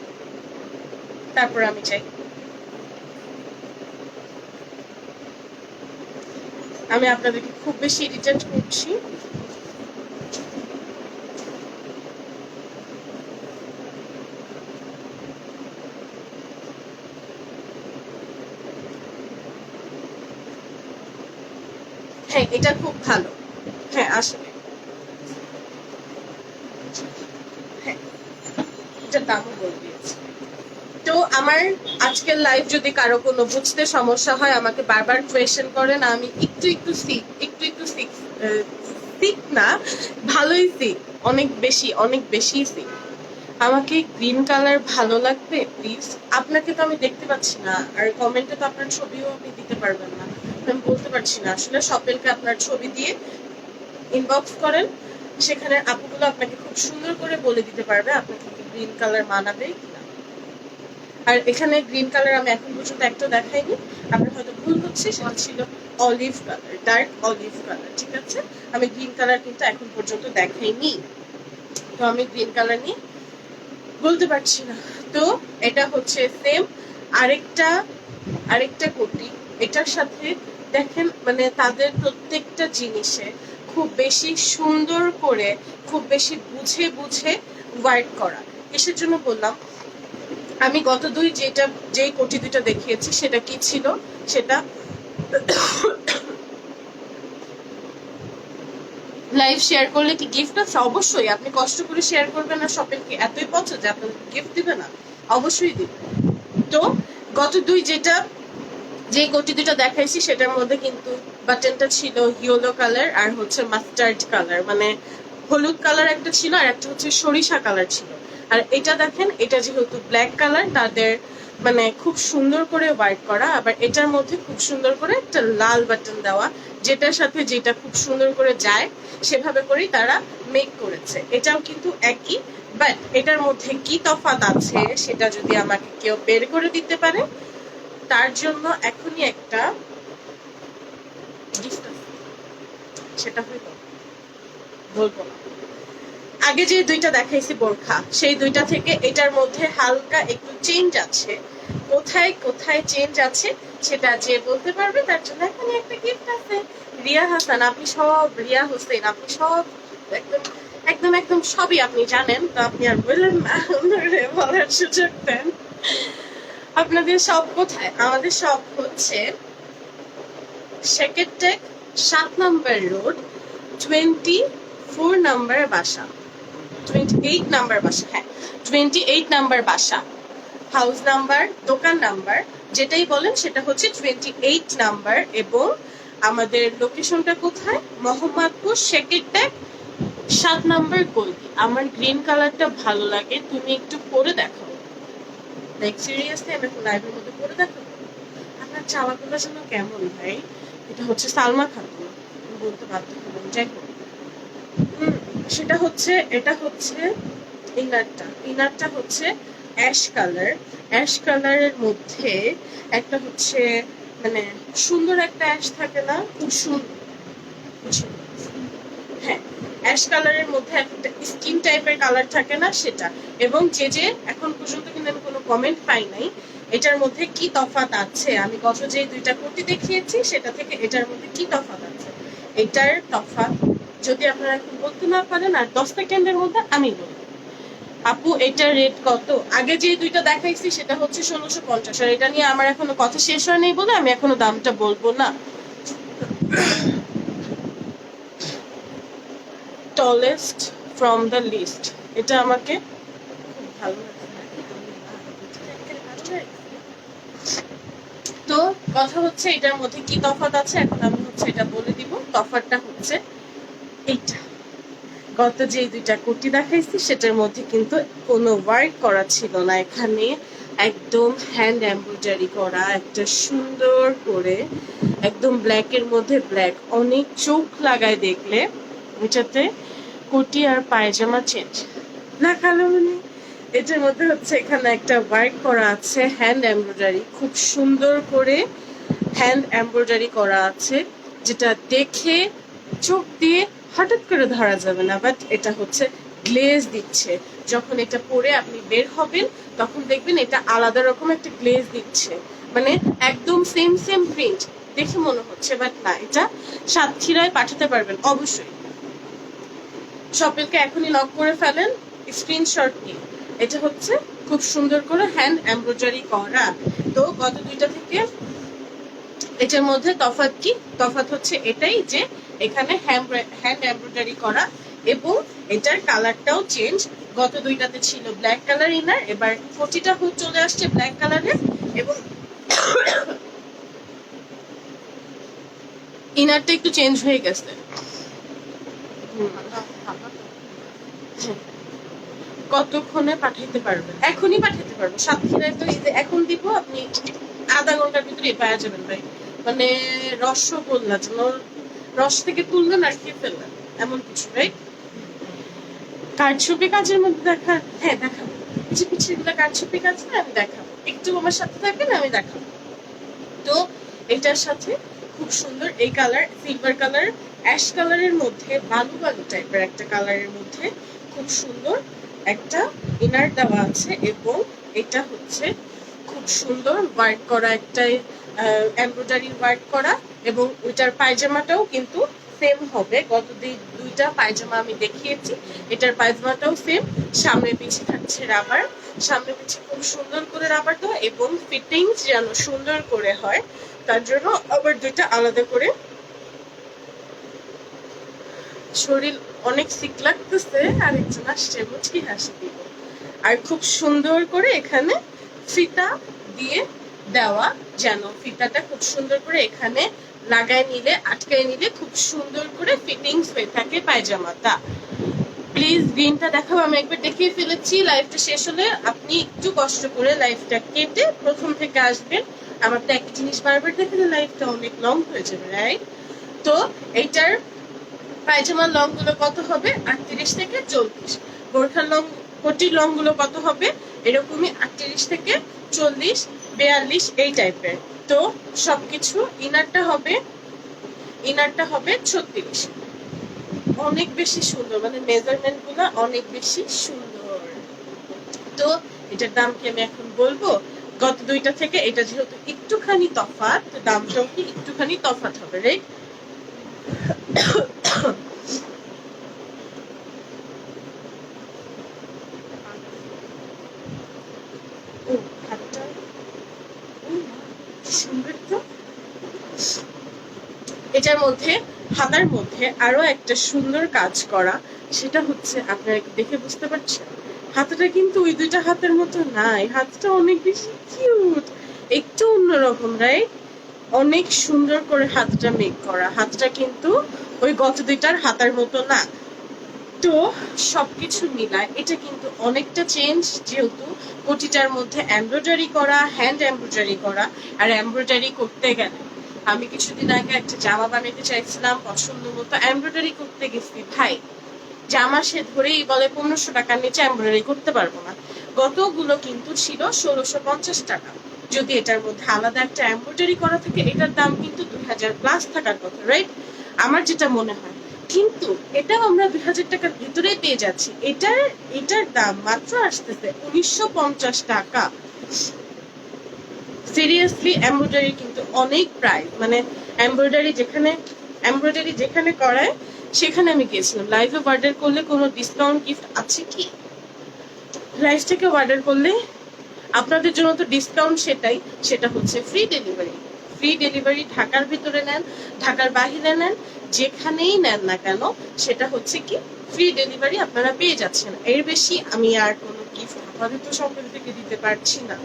তারপর আমি চাই। আমি আপনাদেরকে খুব বেশি ইরিটেট করছি। হ্যাঁ, এটা খুব ভালো। হ্যাঁ, আসলে হ্যাঁ, এটার দামও বলে দিয়েছি। তো আমার আজকের লাইভ যদি কারো কোনো বুঝতে সমস্যা হয়, আমাকে বারবার কোয়েশ্চেন করেন। আমি একটু একটু সিক না, ভালোই সিক, অনেক বেশি সিক। আমাকে গ্রিন কালার ভালো লাগবে প্লিজ? আপনাকে তো আমি দেখতে পাচ্ছি না, আর কমেন্টে তো আপনার ছবিও আপনি দিতে পারবেন না, আমি বলতে পারছি না আসলে। স্বপ্নকে আপনার ছবি দিয়ে ইনবক্স করেন, সেখানে আপুগুলো আপনাকে খুব সুন্দর করে বলে দিতে পারবে আপনাকে কি গ্রিন কালার মানাবে কিনা। আর এখানে গ্রিন কালার আমি এখন পর্যন্ত একটা দেখাইনি, আপনার হয়তো ভুল হচ্ছে, সেটা ছিল olive colour, dark olive colour. ঠিক আছে, আমি গ্রিন কালার কিন্তু এখন পর্যন্ত দেখাইনি, তো আমি গ্রিন কালার নিয়ে বলতে পারছি না। তো এটা হচ্ছে সেম আরেকটা আরেকটা কোটি। এটার সাথে দেখেন, মানে তাদের প্রত্যেকটা জিনিসে খুব বেশি সুন্দর করে, খুব বেশি বুঝে বুঝে ওয়ার্ক করা। কিসের জন্য বললাম? আমি গত যেই কোটি দুইটা দেখিয়েছি সেটা কি ছিল, সেটা লাইভ শেয়ার করলে কি গিফট আছে? অবশ্যই। আপনি কষ্ট করে শেয়ার করবেন না, শপিং কি এতই পছন্দ যে আপনার গিফট দিবে না? অবশ্যই দিবে। তো গত যে কোটি দুইটা দেখাইছি সেটার মধ্যে কিন্তু বাটনটা ছিল ইয়েলো কালার আর হচ্ছে মাস্টার্ড কালার, মানে হলুদ কালার একটা ছিল আর একটা হচ্ছে সরিষা কালার ছিল। আর এটা দেখেন, এটা যেহেতু ব্ল্যাক কালার, তাদের মানে খুব সুন্দর করে ওয়ার্ক করা, আবার এটার মধ্যে খুব সুন্দর করে একটা লাল বাটন দেওয়া, যেটার সাথে যেটা খুব সুন্দর করে যায় সেভাবে করেই তারা মেক করেছে। এটাও কিন্তু একই, বাট এটার মধ্যে কি তফাৎ আছে সেটা যদি আমাকে কেউ বের করে দিতে পারে, তার জন্য এখনই একটা গিফট আছে। সেটা হইল বলবো না। আগে যে দুইটা দেখাইছি বোরখা, সেই দুইটা থেকে এটার মধ্যে হালকা একটু চেঞ্জ আছে। কোথায় কোথায় চেঞ্জ আছে সেটা যে বলতে পারবে তার জন্য এখানে একটা গিফট আছে। রিয়া হাসান, আপনি সব, রিয়া হোসেন, আপনি সব একদম একদম একদম সবই আপনি জানেন, তো আপনি আর বললেন না, বলার সুযোগ দেন। আপনাদের সব কোথায়? আমাদের সব হচ্ছে সেকেন্ডটেক 7 নম্বর রোড, 24 নম্বর বাসা, 28 নাম্বার বাসা, হ্যাঁ 28 নাম্বার বাসা। হাউস নাম্বার, দোকান নাম্বার যেটাই বলেন সেটা হচ্ছে 28 নাম্বার। এবং আমাদের লোকেশনটা কোথায়? মোহাম্মদপুর, সেকেন্ডটেক 7 নাম্বার গলি। আমার গ্রিন কালারটা ভালো লাগে, তুমি একটু পরে দেখো। লাইক সিরিয়াসলি আমি এখন লাইভের মধ্যে পরে দেখাবো? আপনার চাওয়াগুলো যেন কেমন ভাই? এটা হচ্ছে সালমা খাতুন, বলতে বাধ্য হলাম। যাই হোক, সেটা হচ্ছে, এটা হচ্ছে ইনারটা হচ্ছে অ্যাশ কালার। অ্যাশ কালারের মধ্যে একটা হচ্ছে মানে সুন্দর একটা অ্যাশ থাকে না, খুব সুন্দর, হ্যাঁ অ্যাশ কালারের মধ্যে একটা স্কিন টাইপের কালার থাকে না, সেটা। এবং যে এখন পর্যন্ত কিন্তু আমি কোনো কমেন্ট পাই নাই এটার মধ্যে কি তফাৎ আছে। আমি গত যে দুইটা কুর্তি দেখিয়েছি সেটা থেকে এটার মধ্যে কি তফাৎ আছে, এটার তফাৎ যদি আপনারা এখন বলতে না পারেন আর 10 সেকেন্ডের মধ্যে আমি বলবো। আপু এটার রেট কত? আগে যে দুইটা দেখাইছি সেটা হচ্ছে 1650, আর এটা নিয়ে আমার এখনো কথা শেষ হয়নি বলে আমি এখনো দামটা বলবো না। টলেস্ট ফ্রম দ্য লিস্ট, এটা আমাকে খুব ভালো লাগে। তো কথা হচ্ছে এটার মধ্যে কি তফাৎ আছে, এখন আমি হচ্ছে এটা বলে দিব। তফাৎটা হচ্ছে এইটা, গত যে দুইটা কুর্তি দেখাইছি সেটার মধ্যে কিন্তু কোনো ওয়ার্ক করা ছিল না, এখানে একদম হ্যান্ড এমব্রয়ডারি করা একটা সুন্দর করে, একদম ব্ল্যাকের মধ্যে ব্ল্যাক, অনেক চোখ লাগায় দেখলে এটাতে কুর্তি আর পায়জামা চেঞ্জ না কালো মানে। এটার মধ্যে হচ্ছে এখানে একটা ওয়ার্ক করা আছে হ্যান্ড এমব্রয়ডারি, খুব সুন্দর করে হ্যান্ড এমব্রয়ডারি করা আছে, যেটা দেখে চোখ দিয়ে হঠাৎ করে ধরা যাবে না, বাট এটা হচ্ছে গ্লেজ দিচ্ছে। যখন এটা পরে আপনি বের হবেন তখন দেখবেন এটা আলাদা রকম একটা গ্লেজ দিচ্ছে, মানে একদম সেম প্রিন্ট দেখে মনে হচ্ছে, বাট না, এটা সাতক্ষীরায় পাঠাতে পারবেন অবশ্যই। শপিংকে এখনই লক করে ফেলেন স্ক্রিনশট নিয়ে। এটা হচ্ছে খুব সুন্দর করে হ্যান্ড এমব্রয়ডারি করা। তো গত দুইটা থেকে এটার মধ্যে তফাৎ কি? তফাৎ হচ্ছে এটাই যে এখানে হ্যান্ড এমব্রয়ডারি করা এবং এটার কালারটাও চেঞ্জ। গত দুইটাতে ছিল ব্ল্যাক কালার ইনার, এবার 40টা চলে আসছে ব্ল্যাক কালারের, এবং ইনারটা একটু চেঞ্জ হয়ে গেছে। কতক্ষণে পাঠাইতে পারবেন? এখনই পাঠাইতে পারবো। সাতক্ষীরায় তো এই যে এখন দিব, আপনি আধা ঘন্টার ভিতরে পাওয়া যাবেন ভাই। মানে রসগোল্লা যেন রস থেকে তুললেন আর খেয়ে ফেললেন, এমন কিছু। রাইট? কারচুপি কাজের মধ্যে দেখা, হ্যাঁ দেখাবো। যে পিছিয়ে গুলো কারচুপি কাজ না, আমি দেখাবো। একটু আমার সাথে থাকেন, আমি দেখাবো। তো এটার সাথে খুব সুন্দর এই কালার, সিলভার কালার, অ্যাশ কালারের মধ্যে বালু বালু টাইপের একটা কালারের মধ্যে খুব সুন্দর একটা ইনার দেওয়া আছে, এবং এটা হচ্ছে খুব সুন্দর ওয়ার্ক করা একটা এমব্রয়ডারি ওয়ার্ক করা, এবং ওইটার পায়জামাটাও কিন্তু সেম হবে। গত দুইটা পায়জামা আমি দেখিয়েছি, এটার পায়জামাটাও সেম, সামনে পিছিয়ে থাকছে রাবার, সামনে পিছে খুব সুন্দর করে রাবার দেওয়া এবং ফিটিংস যেন সুন্দর করে হয় তার জন্য আবার দুইটা আলাদা করে। শরীর অনেক সিক লাগতেছে, আরেকজন আসছে মুচকি হাসি দিব। আর খুব সুন্দর করে এখানে ফিতা দিয়ে দেওয়া, যেন ফিতাটা খুব সুন্দর করে এখানে লাগায় নিলে আটকায় নিলে খুব সুন্দর করে ফিটিংস হয়ে থাকে পায়জামাটা। প্লিজ গ্রিনটা দেখাও, আমি একবার দেখিয়ে ফেলেছি। লাইভটা শেষ হলে আপনি একটু কষ্ট করে লাইভটা কেটে প্রথম থেকে আসবেন। আমার তো একটা জিনিস বারবার দেখলে লাইভটা অনেক লং হয়ে যাবে, রাইট? তো এইটার পায়জামার লং গুলো কত হবে? 38 থেকে 40। বোরখার লং, কোটির লং গুলো কত হবে? এরকমই 38 থেকে 40, 42 এই টাইপের। তো সবকিছু ইনারটা হবে 36। অনেক বেশি সুন্দর, মানে মেজারমেন্ট গুলো অনেক বেশি সুন্দর। তো এটার দাম কি আমি এখন বলবো? গত দুইটা থেকে এটা যেহেতু একটুখানি তফাৎ, তো দামটাও কি একটুখানি তফাৎ হবে, রাইট? ও হাতটা সুন্দর তো। এটার মধ্যে হাতার মধ্যে আরো একটা সুন্দর কাজ করা, সেটা হচ্ছে আপনারা দেখে বুঝতে পারছেন হাতাটা কিন্তু ওই দুইটা হাতের মতো নাই, হাতটা অনেক বেশি কিউট, একটু অন্যরকম, রাইট? অনেক সুন্দর করে হাতটা মেক করা, হাতটা কিন্তু ওই গত দুইটার হাতার মতো না। তো সবকিছু মিলায় এটা কিন্তু অনেকটা চেঞ্জ, যেহেতু কোটিটার মধ্যে এমব্রয়ডারি করা, হ্যান্ড এমব্রয়ডারি করা। আর এমব্রয়ডারি করতে গেলে আমি কিছুদিন আগে একটা জামা বানাতে চাইছিলাম, পছন্দ মতো এমব্রয়ডারি করতে গেছি, ভাই জামা সে ধরেই বলে 1500 টাকার নিচে এমব্রয়ডারি করতে পারবো না। গতগুলো কিন্তু ছিল 1650 টাকা। যদি এটার মধ্যে আলাদা একটা এমব্রয়ডারি করা থাকে এটার দাম কিন্তু 2000 প্লাস থাকার কথা, রাইট? আমার যেটা মনে হয়, কিন্তু এটাও আমরা 2000 টাকার ভিতরেই পেয়ে যাচ্ছি। এটার দাম মাত্র আসতেছে 1950 টাকা। সিরিয়াসলি এমব্রয়ডারি কিন্তু অনেক প্রাইস, মানে এমব্রয়ডারি যেখানে করায় সেখানে আমি গেছিলাম। লাইভে অর্ডার করলে কোনো ডিসকাউন্ট গিফট আছে কি? লাইভ থেকে অর্ডার করলে আপনাদের জন্য তো ডিসকাউন্ট সেটা হচ্ছে ফ্রি ডেলিভারি। ফ্রি ডেলিভারি ঢাকার ভিতরে নেন, ঢাকার বাহিরে নেন, যেখানেই নেন না কেন সেটা হচ্ছে কি ফ্রি ডেলিভারি আপনারা পেয়ে যাচ্ছেন। এর বেশি আমি আর কোনো গিফট আপাতত সকল থেকে দিতে পারছি না।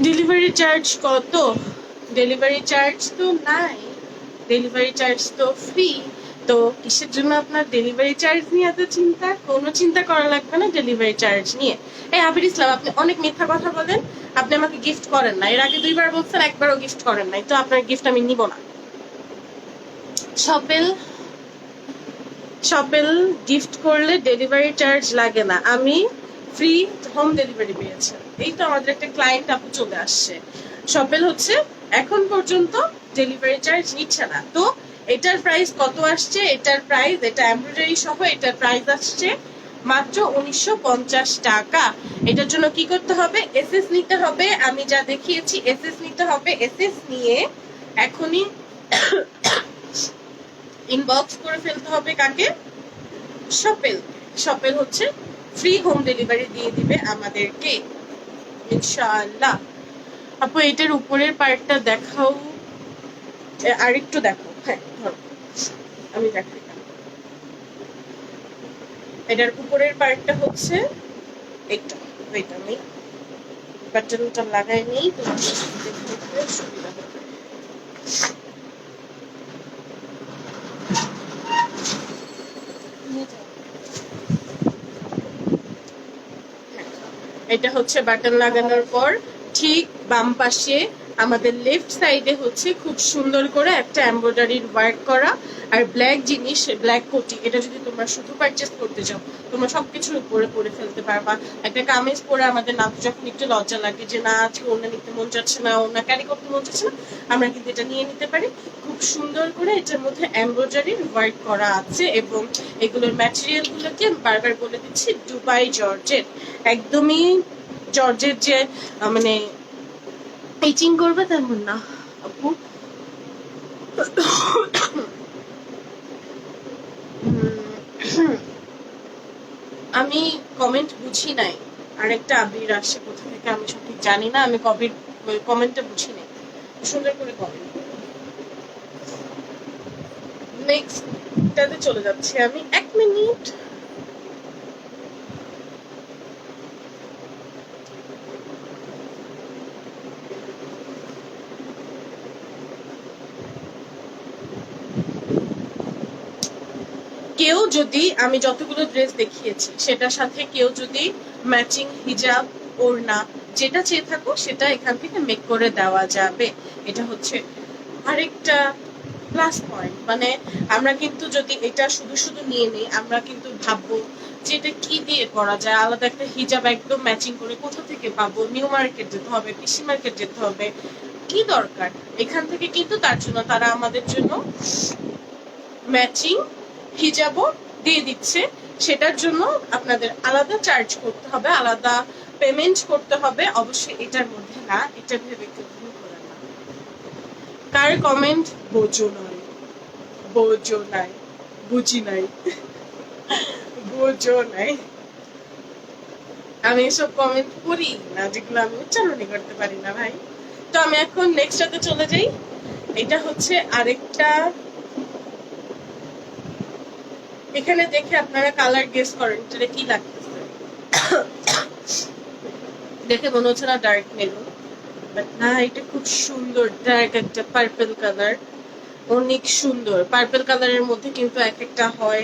ডেলিভারি চার্জ কত? ডেলিভারি চার্জ তো নাই, ডেলিভারি চার্জ তো ফ্রি। তো কিসের জন্য আপনার ডেলিভারি চার্জ নিয়ে এত চিন্তা? কোনো চিন্তা করা লাগবে না ডেলিভারি চার্জ নিয়ে। এই আবির ইসলাম, আপনি অনেক মিথ্যা কথা বলেন। আপনি আমাকে গিফট করেন না, এর আগে 2বার বলছেন, একবারও গিফট করেন নাই। তো আপনার গিফট আমি নিব না। শপেল গিফট করলে ডেলিভারি চার্জ লাগে না, আমি ফ্রি হোম ডেলিভারি পেয়েছি। এই তো আমাদের একটা ক্লায়েন্ট আপু চলে আসছে। শপেল হচ্ছে এখন পর্যন্ত ডেলিভারি চার্জ নিচ্ছে না। তো এটার প্রাইস কত আসছে? এটার প্রাইস, এটা এমব্রয়ডারি সহ এটার প্রাইস আসছে মাত্র 1950 টাকা। এটার জন্য কি করতে হবে? এসএস নিতে হবে। আমি যা দেখিয়েছি এসএস নিতে হবে। এসএস নিয়ে এখনই ইনবক্স করে ফেলতে হবে কাকে? শপেল। শপেল হচ্ছে ফ্রি হোম ডেলিভারি দিয়ে দিবে আমাদেরকে ইনশাআল্লাহ। আপু এটার উপরের পার্টটা দেখাও, আরেকটু দেখো। হ্যাঁ ধরো, আমি দেখাই। এটার উপরের পার্টটা হচ্ছে এইটা, ওইটা আমি বাটনটা লাগাই নেই, তোমার দেখতে সুবিধা হবে। এটা হচ্ছে বাটন লাগানোর পর ঠিক বাম পাশে আমাদের লেফট সাইডে হচ্ছে খুব সুন্দর করে একটা এমব্রয়ডারির ওয়ার্ক করা আর ব্ল্যাক জিনিস, ব্ল্যাক কোটি। এটা যদি তোমরা শুধু পারচেস করতে চাও তোমরা সবকিছুর উপরে পরে ফেলতে পারবা। একটা কামিজ পরে আমাদের নাচ যখন একটু লজ্জা লাগে যে না আজকে ওনা নিতে মন যাচ্ছে না, ওনা ক্যারি করতে মন যাচ্ছে না, আমরা কিন্তু এটা নিয়ে নিতে পারি। খুব সুন্দর করে এটার মধ্যে এমব্রয়ডারির ওয়ার্ক করা আছে এবং এগুলোর ম্যাটেরিয়াল গুলোকে বারবার বলে দিচ্ছি দুবাই জর্জেট। একদমই জর্জের যে মানে পিচিং করবে তেমন না আপু। আমি কমেন্ট বুঝি নাই, আরেকটা আবির আসছে কোথা থেকে আমি সঠিক জানি না, আমি কবির কমেন্টটা বুঝিনি, সুন্দর করে কমেন্ট। নেক্সটটাতে চলে যাচ্ছি আমি, 1 মিনিট। কেউ যদি, আমি যতগুলো ড্রেস দেখিয়েছি সেটার সাথে কেউ যদি ম্যাচিং হিজাব, ওড়না যেটা চেয়ে থাকো সেটা এখান থেকে মেক করে দেওয়া যাবে। এটা হচ্ছে আরেকটা প্লাস পয়েন্ট। মানে আমরা কিন্তু যদি এটা শুধু শুধু নিয়ে নিই, আমরা কিন্তু ভাববো যে এটা কি দিয়ে করা যায়, আলাদা একটা হিজাব একদম ম্যাচিং করে কোথা থেকে পাবো, নিউ মার্কেট যেতে হবে, পিসি মার্কেট যেতে হবে, কি দরকার। এখান থেকে কিন্তু তার জন্য তারা আমাদের জন্য ম্যাচিং হিজাবও দিয়ে দিচ্ছে। সেটার জন্য আপনাদের আলাদা চার্জ করতে হবে, আলাদা পেমেন্ট করতে হবে, অবশ্যই এটার মধ্যে না। এটা ভেবে কেউ ভুল করে না। কার কমেন্ট বোঝো নাই, বোঝো নাই, বুঝি নাই, বোঝো নাই। আমি এসব কমেন্ট করি না যেগুলো আমি উচ্চারণই করতে পারি না ভাই। তো আমি এখন নেক্সটটাতে চলে যাই। এটা হচ্ছে আরেকটা, এখানে দেখে আপনারা কালার গেস করেন এটা কি লাগতেছে। দেখে মনে হচ্ছে না ডার্ক মেরুন, বাট না, এটা খুব সুন্দর ডার্ক একটা পার্পল কালার, অনেক সুন্দর। পার্পল কালারের মধ্যে কিন্তু এক একটা হয়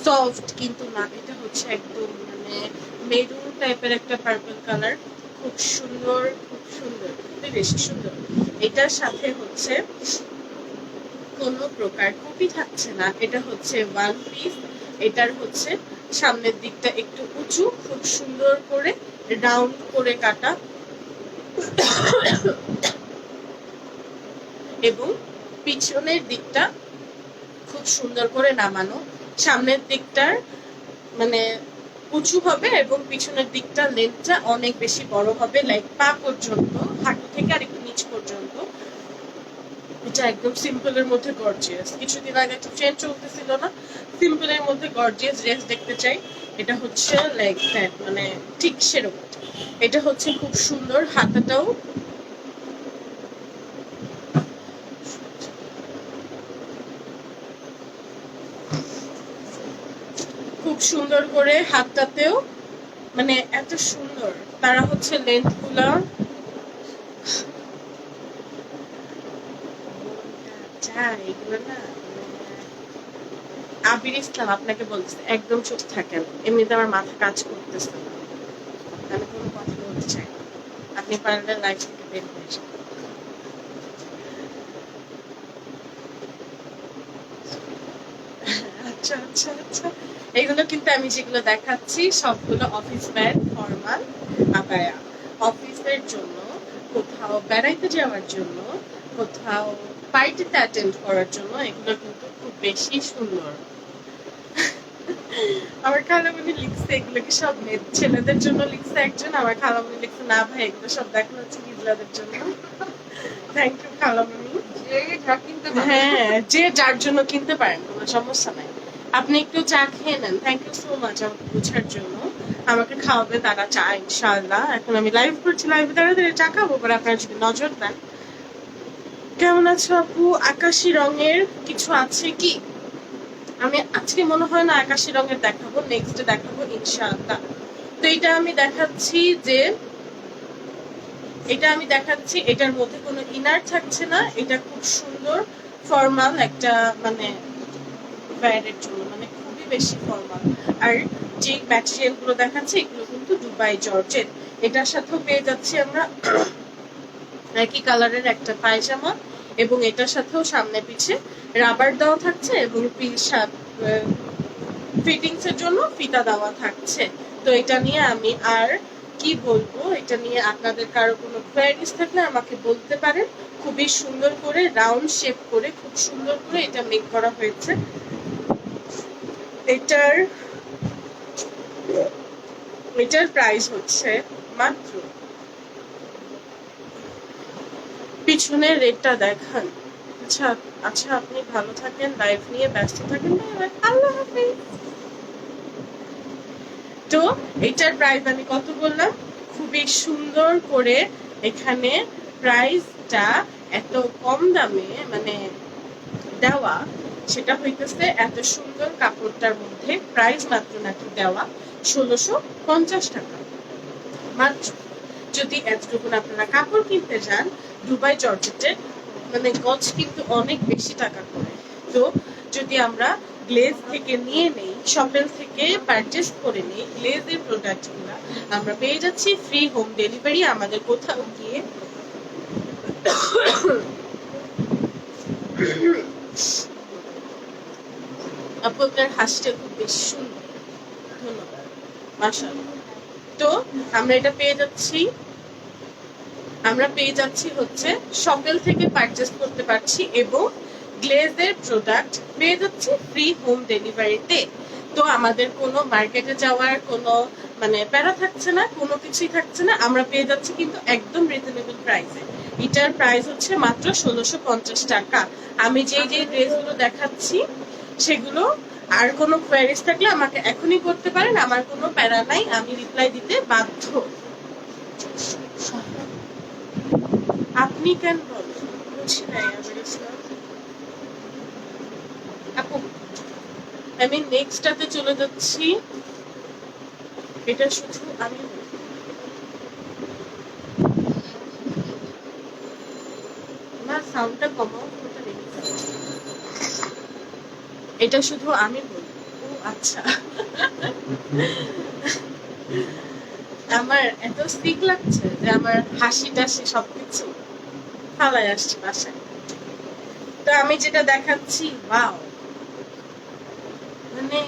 সফট, কিন্তু না, এটা হচ্ছে একদম মানে মেরুন টাইপের একটা পার্পল কালার, খুব সুন্দর, খুব সুন্দর, খুবই বেশি সুন্দর। এটার সাথে হচ্ছে কোনো প্রকার কপি থাকছে না, এটা হচ্ছে ওয়ান পিস। এটার হচ্ছে সামনের দিকটা একটু উঁচু, খুব সুন্দর করে রাউন্ড করে কাটা, এবং পিছনের দিকটা খুব সুন্দর করে নামানো। সামনের দিকটার মানে উঁচু হবে এবং পিছনের দিকটা লেন্থটা অনেক বেশি বড় হবে, লাইক পা পর্যন্ত, হাঁটু থেকে আর একটু নিচ পর্যন্ত। এটা একদম সিম্পলের মধ্যে গর্জিয়াস। কিছুদিন আগে একটা ট্রেন্ড চলতেছিল না, সিম্পলের মধ্যে গর্জিয়াস ড্রেস দেখতে চাই, এটা হচ্ছে লাইক দ্যাট, মানে ঠিক সেরকম। এটা হচ্ছে খুব সুন্দর, হাতাটাও খুব সুন্দর করে, হাতটাতেও মানে এত সুন্দর। তারা হচ্ছে লেন্থ গুলা, এগুলো না, আবির ইসলাম আপনাকে বলছে একদম চুপ থাকেন, এমনিতে আমার মাথা কাজ করতেছে না, আমি কোনো কথা বলতে চাই না, আপনি পারলে লাইফ থেকে বের হয়ে যান। আচ্ছা আচ্ছা আচ্ছা, এগুলো কিন্তু আমি যেগুলো দেখাচ্ছি সবগুলো অফিস ওয়্যার, ফর্মাল আবায়া, অফিসের জন্য, কোথাও বেড়াইতে যাওয়ার জন্য, কোথাও পার্টিতে অ্যাটেন্ড করার জন্য, এগুলো কিন্তু খুব বেশি সুন্দর। আমার খালামণি লিখছে এগুলো কি সব ছেলেদের জন্য লিখছে একজন, আমার খালামণি লিখছে না ভাই এগুলো সব দেখানো হচ্ছে হিজলাদের জন্য। থ্যাংক ইউ খালামণি। হ্যাঁ, যে যার জন্য কিনতে পারেন, কোনো সমস্যা নাই। আপনি একটু চা খেয়ে নেন। থ্যাংক ইউ সো মাচ আমাকে বোঝার জন্য। আমাকে খাওয়াবে তারা চা ইনশাআল্লাহ। এখন আমি লাইভ করছি, লাইভে দাঁড়িয়ে চা খাবো, পরে আপনারা যদি নজর দেন। কেমন আছো আপু? আকাশি রঙের কিছু আছে কি? আমি আজকে মনে হয় না আকাশি রঙের দেখাবো, নেক্সট দেখাবো ইনশাআল্লাহ। তো এটা আমি দেখাচ্ছি যে, এটার মধ্যে কোনো ইনার থাকছে না, এটা খুব সুন্দর ফর্মাল একটা মানে ওয়্যারের জন্য, মানে খুবই বেশি ফর্মাল। আর যে ম্যাটেরিয়াল গুলো দেখাচ্ছে এগুলো কিন্তু দুবাই জর্জেট। এটার সাথেও পেয়ে যাচ্ছি আমরা একই কালারের একটা পায়জামা, এবং এটার সাথেও সামনে পিছে রাবার দেওয়া থাকছে, এবং ফিটিংস এর জন্য ফিতা দেওয়া থাকছে। তো এটা নিয়ে আমি আর কি বলবো, এটা নিয়ে আপনাদের কারো কোনো কোয়ারিজ থাকলে আমাকে বলতে পারেন। খুবই সুন্দর করে রাউন্ড শেপ করে খুব সুন্দর করে এটা মেক করা হয়েছে। এটার প্রাইস হচ্ছে মাত্র, পিছনের রেটটা দেখান। আচ্ছা আচ্ছা, আপনি ভালো থাকেন, লাইফ নিয়ে ব্যস্ত থাকেন, আল্লাহ হাফেজ। তো এটার প্রাইস আমি কত বললাম, খুবই সুন্দর করে এখানে প্রাইসটা এত কম দামে মানে দেওয়া, সেটা হইতেছে এত সুন্দর কাপড়টার মধ্যে প্রাইস মাত্র নাকি দেওয়া 1650 টাকা মাত্র। যদি এতটুকু আপনারা কাপড় কিনতে যান দুবাই জর্জেটে, মানে গজ কিন্তু অনেক বেশি টাকা করে। তো যদি আমরা গ্লেজ থেকে নিয়ে নেই, শপেল থেকে পারচেস করে নেই গ্লেজের প্রোডাক্টগুলো, আমরা পেয়ে যাচ্ছি ফ্রি হোম ডেলিভারি আমাদের কোথাও গিয়ে। আপনার হাসিটা খুব বেশি সুন্দর, ধন্যবাদ, মাশাআল্লাহ। তো আমরা এটা পেয়ে যাচ্ছি হচ্ছে শপেল থেকে পারচেস করতে পারছি এবং গ্লেজের প্রোডাক্ট পেয়ে যাচ্ছি ফ্রি হোম ডেলিভারিতে। তো আমাদের কোনো মার্কেটে যাওয়ার কোনো মানে প্যারা থাকছে না, কোনো কিছুই থাকছে না, আমরা পেয়ে যাচ্ছি কিন্তু একদম রিজনেবল প্রাইসে। এটার প্রাইস হচ্ছে মাত্র 1650 টাকা। আমি যে ড্রেসগুলো দেখাচ্ছি সেগুলো আর কোনো কোয়ারিজ থাকলে আমাকে এখনই করতে পারেন, আমার কোনো প্যারা নাই, আমি রিপ্লাই দিতে বাধ্য। আপনি কেন বলেন, বুঝি নাই আমার ইসলাম আপু। আমি নেক্সটটাতে চলে যাচ্ছি। এটা শুধু আমি না, সাউন্ডটা কমাও। এটা শুধু আমি বলবো। ও আচ্ছা। আমার এত সিক লাগছে যে আমার হাসি টাসি সবকিছু ফালাই আসছে বাসায়। তো আমি যেটা দেখাচ্ছি, ওয়াও, মানে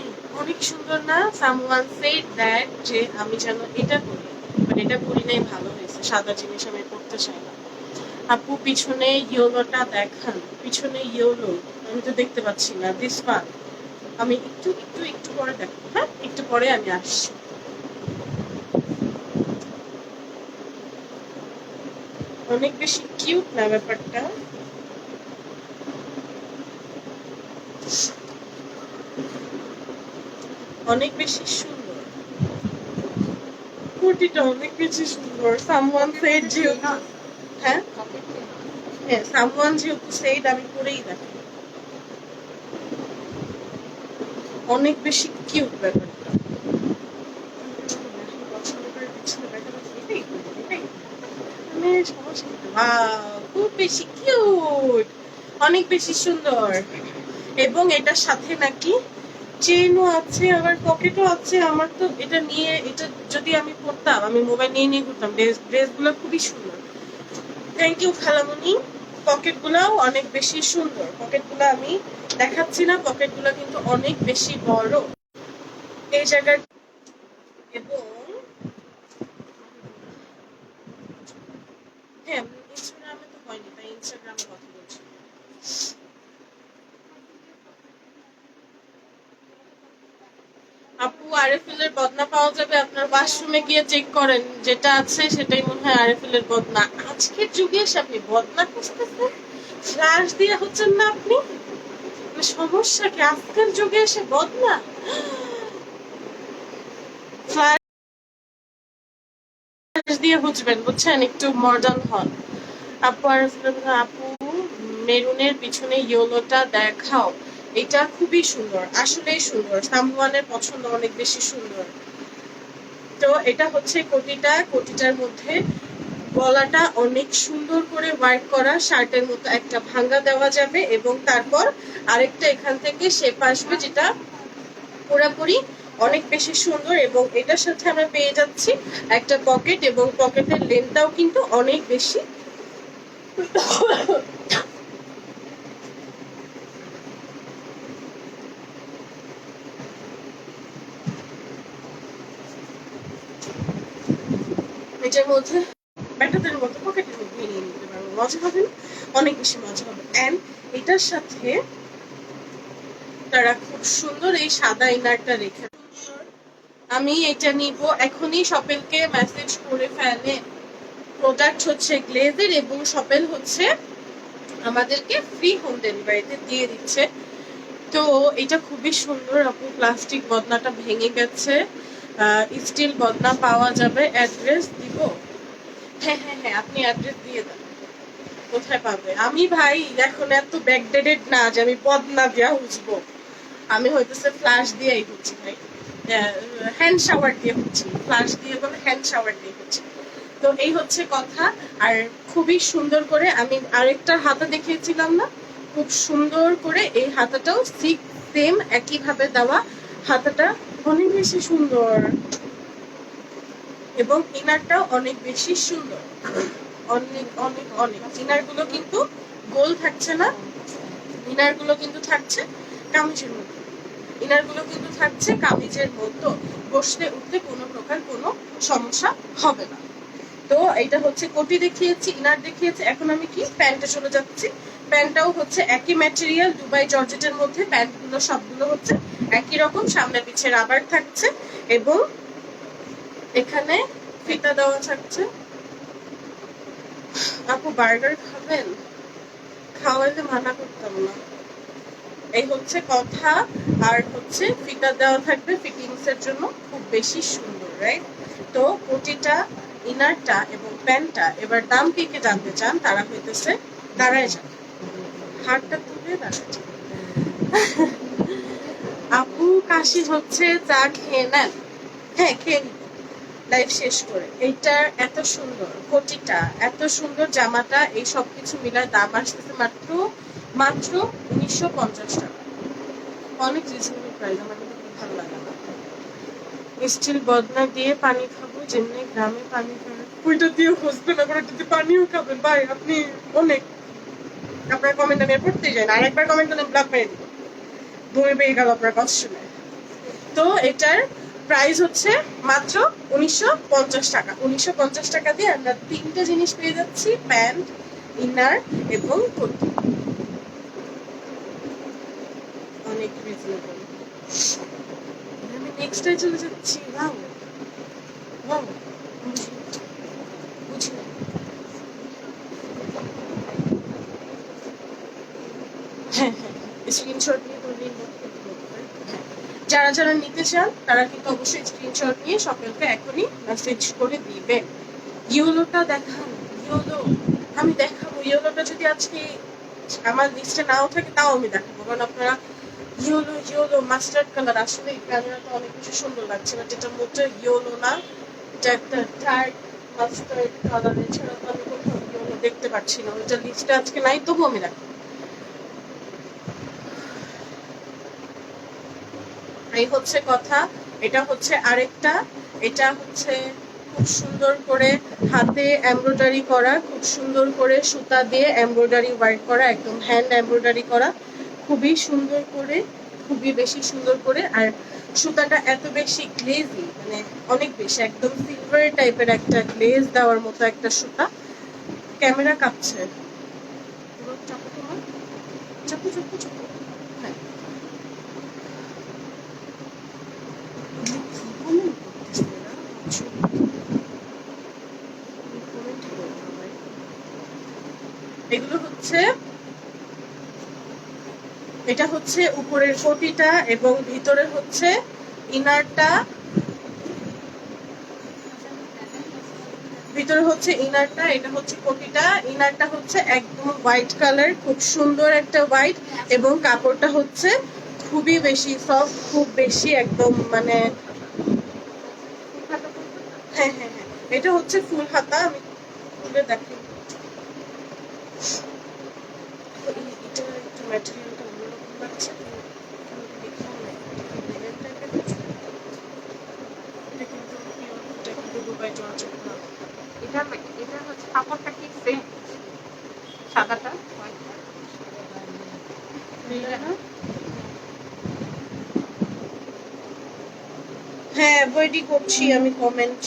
অনেক সুন্দর না? সামওয়ান সেড দ্যাট যে আমি যেন এটা করি, বাট এটা করি নাই, ভালো হয়েছে। সাদা জিনিস আমি পড়তে চাই না। আপু পিছনে ইয়েলোটা দেখান, পিছনে ইয়েলো আমি তো দেখতে পাচ্ছি না। দিস ওয়ান আমি একটু একটু একটু পরে দেখো, হ্যাঁ একটু পরে আমি আসছি। অনেক বেশি কিউট না ব্যাপারটা? অনেক বেশি সুন্দর, কুর্তিটা অনেক বেশি সুন্দর। সামওয়ান সেড যেহেতু, হ্যাঁ হ্যাঁ সামওয়ান যেহেতু সেড আমি পরেই দেখি, অনেক বেশি কিউট ব্যাপারটা। খুব বেশি কিউট, অনেক বেশি সুন্দর। এবং এটার সাথে নাকি চেইনও আছে, আবার পকেটও আছে। আমার তো এটা নিয়ে, এটা যদি আমি পড়তাম, আমি মোবাইল নিয়ে নিয়ে ঘুরতাম। ড্রেসগুলো খুবই সুন্দর। থ্যাংক ইউ খালামণি। পকেটগুলাও অনেক বেশি সুন্দর। পকেটগুলো আমি দেখাচ্ছি না, পকেটগুলো কিন্তু অনেক বেশি বড় এই জায়গায়। এবং হ্যাঁ, ইনস্টাগ্রামে তো হয়নি, তাই ইনস্টাগ্রামে কথা বলছি। আপু আরএফএল এর বদনা পাওয়া যাবে? আপনার ওয়াশরুমে গিয়ে চেক করেন, যেটা আছে সেটাই মনে হয় আরএফএল এর বদনা। আজকের যুগে এসে আপনি বদনা খুঁজতেছেন? ফ্ল্যাশ দিয়ে হচ্ছেন না আপনি? সমস্যা কি আজকের যুগে এসে বদনা? ফ্ল্যাশ দিয়ে বুঝবেন, বুঝছেন, একটু মডার্ন হন। আপু আপু মেরুনের পিছনে ইয়েলোটা দেখাও, এটা খুবই সুন্দর, আসলেই সুন্দর। সামওয়ানের পছন্দ অনেক বেশি সুন্দর। তো এটা হচ্ছে কোটিটা, কোটিটার মধ্যে গলাটা অনেক সুন্দর করে ওয়ার্ক করা, শার্টের মতো একটা ভাঙ্গা দেওয়া যাবে এবং তারপর আরেকটা এখান থেকে শেপ আসবে, যেটা পুরোপুরি অনেক বেশি সুন্দর। এবং এটার সাথে আমরা পেয়ে যাচ্ছি একটা পকেট, এবং পকেটের লেন্থটাও কিন্তু অনেক বেশি। এটার মধ্যে ব্যাটাদের মতো পকেটের মধ্যে নিয়ে নিতে পারবো, মজা হবে না? অনেক বেশি মজা হবে। অ্যান্ড এটার সাথে তারা খুব সুন্দর এই সাদা ইনারটা রেখে, আমি এটা নিব এখনই। শপেলকে মেসেজ করে ফেলে, প্রোডাক্ট হচ্ছে গ্লেজের এবং শপেল হচ্ছে আমাদেরকে ফ্রি হোম ডেলিভারিতে দিয়ে দিচ্ছে। তো এটা খুবই সুন্দর আপু, প্লাস্টিক বদনাটা ভেঙে গেছে, স্টিল বদনা পাওয়া যাবে, অ্যাড্রেস দিব? হ্যাঁ হ্যাঁ হ্যাঁ, আপনি অ্যাড্রেস দিয়ে দেন। কোথায় পাবে? আমি ভাই এখন এত ব্যাকডেটেড না যে আমি বদনা দিয়া হুজবো। আমি হইতেছে ফ্লাশ দিয়েই হচ্ছি ভাই, হ্যান্ড শাওয়ার দিয়ে হচ্ছি, ফ্লাশ দিয়ে বলে হ্যান্ড শাওয়ার দিয়ে হচ্ছি। তো এই হচ্ছে কথা। আর খুবই সুন্দর করে আমি আরেকটা হাতা দেখিয়েছিলাম না, খুব সুন্দর করে এই হাতাটাও ঠিক সেম একই ভাবে দেওয়া। হাতাটা অনেক বেশি সুন্দর এবং ইনারটাও অনেক বেশি সুন্দর, অনেক অনেক অনেক। ইনার গুলো কিন্তু গোল থাকছে না, ইনার গুলো কিন্তু থাকছে কামিজের মতো, ইনার গুলো কিন্তু থাকছে কামিজের মতো, বসতে উঠতে কোনো প্রকার কোনো সমস্যা হবে না। তো এটা হচ্ছে কোটি দেখিয়েছি, ইনার দেখিয়েছি, এখন আমি কি প্যান্টে চলে যাচ্ছি। প্যান্টটাও হচ্ছে একই ম্যাটেরিয়াল, দুবাই জর্জেটের মধ্যে। প্যান্টগুলো সবগুলো হচ্ছে একই রকম, সামনে পিছে রাবার থাকছে এবং এখানে ফিতা দেওয়া থাকছে। আপু বার্গার খাবেন? খাওয়াইলে মানা করতাম না। এই হচ্ছে কথা। আর হচ্ছে ফিতা দেওয়া থাকবে ফিটিংস এর জন্য, খুব বেশি সুন্দর, রাইট? তো কোটিটা, ইনারটা এবং প্যান্টটা এবার দাম কে কে জানতে চান তারা হইতেছে দাঁড়ায় যান, হাতটা তুলে দাঁড়ায় যান। আপু কাশি হচ্ছে, চা খেয়ে নেন। হ্যাঁ খেয়ে নিন লাইফ শেষ করে। এইটার এত সুন্দর কোটিটা, এত সুন্দর জামাটা, এই সবকিছু মিলায় দাম আসতেছে মাত্র মাত্র 1950 টাকা। অনেক রিজনেবল প্রাইস, আমার কিন্তু খুব ভালো লাগে না। স্টিল বদনা দিয়ে পানি খাবো, যেমনি গ্রামে পানি খাবে ওইটা দিয়ে খুঁজবেন, আবার ওটা দিয়ে পানিও খাবেন। ভাই আপনি অনেক, আপনার কমেন্ট আমি আর পড়তেই যাই না, আরেকবার কমেন্ট করলে ব্লক মেরে দিব। বই পেয়ে গেল আপনার কথা শুনে। তো এটার প্রাইস হচ্ছে মাত্র 1950 টাকা। 1950 টাকা দিয়ে আমরা তিনটে জিনিস পেয়ে যাচ্ছি, প্যান্ট, ইনার এবং কুর্তি। অনেক রিজনেবল। আমি নেক্সট চলে যাচ্ছি। ওয়াও ওয়াও, বুঝি না। হ্যাঁ হ্যাঁ, স্ক্রিনশট নিয়ে করলেই যারা যারা নিতে চান তারা কিন্তু অবশ্যই স্ক্রিনশট নিয়ে সকলকে এখনই মেসেজ করে দিবেন। ইয়েলোটা দেখান, ইয়েলো আমি দেখাবো। ইয়েলোটা যদি আজকে আমার লিস্টে নাও থাকে তাও আমি দেখাবো, কারণ আপনারা ইয়েলো ইয়েলো মাস্টার্ড কালার, আসলে ক্যামেরাটা অনেক বেশি সুন্দর লাগছে, বাট এটা মোটে ইয়েলো না, এটা একটা ডার্ক মাস্টার্ড কালার। এছাড়া তো আমি কোথাও ইয়েলো দেখতে পাচ্ছি না, ওইটা লিস্টে আজকে নাই, তবু আমি দেখাবো। এই হচ্ছে কথা। এটা হচ্ছে আরেকটা, এটা হচ্ছে খুব সুন্দর করে হাতে এমব্রয়ডারি করা, খুব সুন্দর করে সুতা দিয়ে এমব্রয়ডারি ওয়ার্ক করা, একদম হ্যান্ড এমব্রয়ডারি করা, খুবই সুন্দর করে, খুবই বেশি সুন্দর করে। আর সুতাটা এত বেশি গ্লেজি, মানে অনেক বেশি, একদম সিলভার টাইপের একটা গ্লেজ দেওয়ার মতো একটা সুতা। ক্যামেরা কাঁপছে, চাপো তোমার, চাপো চাপো চাপো। হ্যাঁ এগুলো হচ্ছে, এটা হচ্ছে উপরের কোটিটা এবং ভিতরে হচ্ছে ইনারটা, ভিতরে হচ্ছে ইনারটা, এটা হচ্ছে কোটিটা। ইনারটা হচ্ছে একদম হোয়াইট কালার, খুব সুন্দর একটা হোয়াইট, এবং কাপড়টা হচ্ছে খুবই বেশি সফট, খুব বেশি একদম মানে, হ্যাঁ হ্যাঁ হ্যাঁ, এটা হচ্ছে ফুল হাতা। আমি খুলে দেখি, এটা একটু ম্যাটেরিয়ালটা অন্যরকম লাগছে, দুবাই জর্জেট না। এটা এটা হচ্ছে কাপড়টা কি সেম সাদাটা হ্যাঁ বইটি করছি আমি, কমেন্ট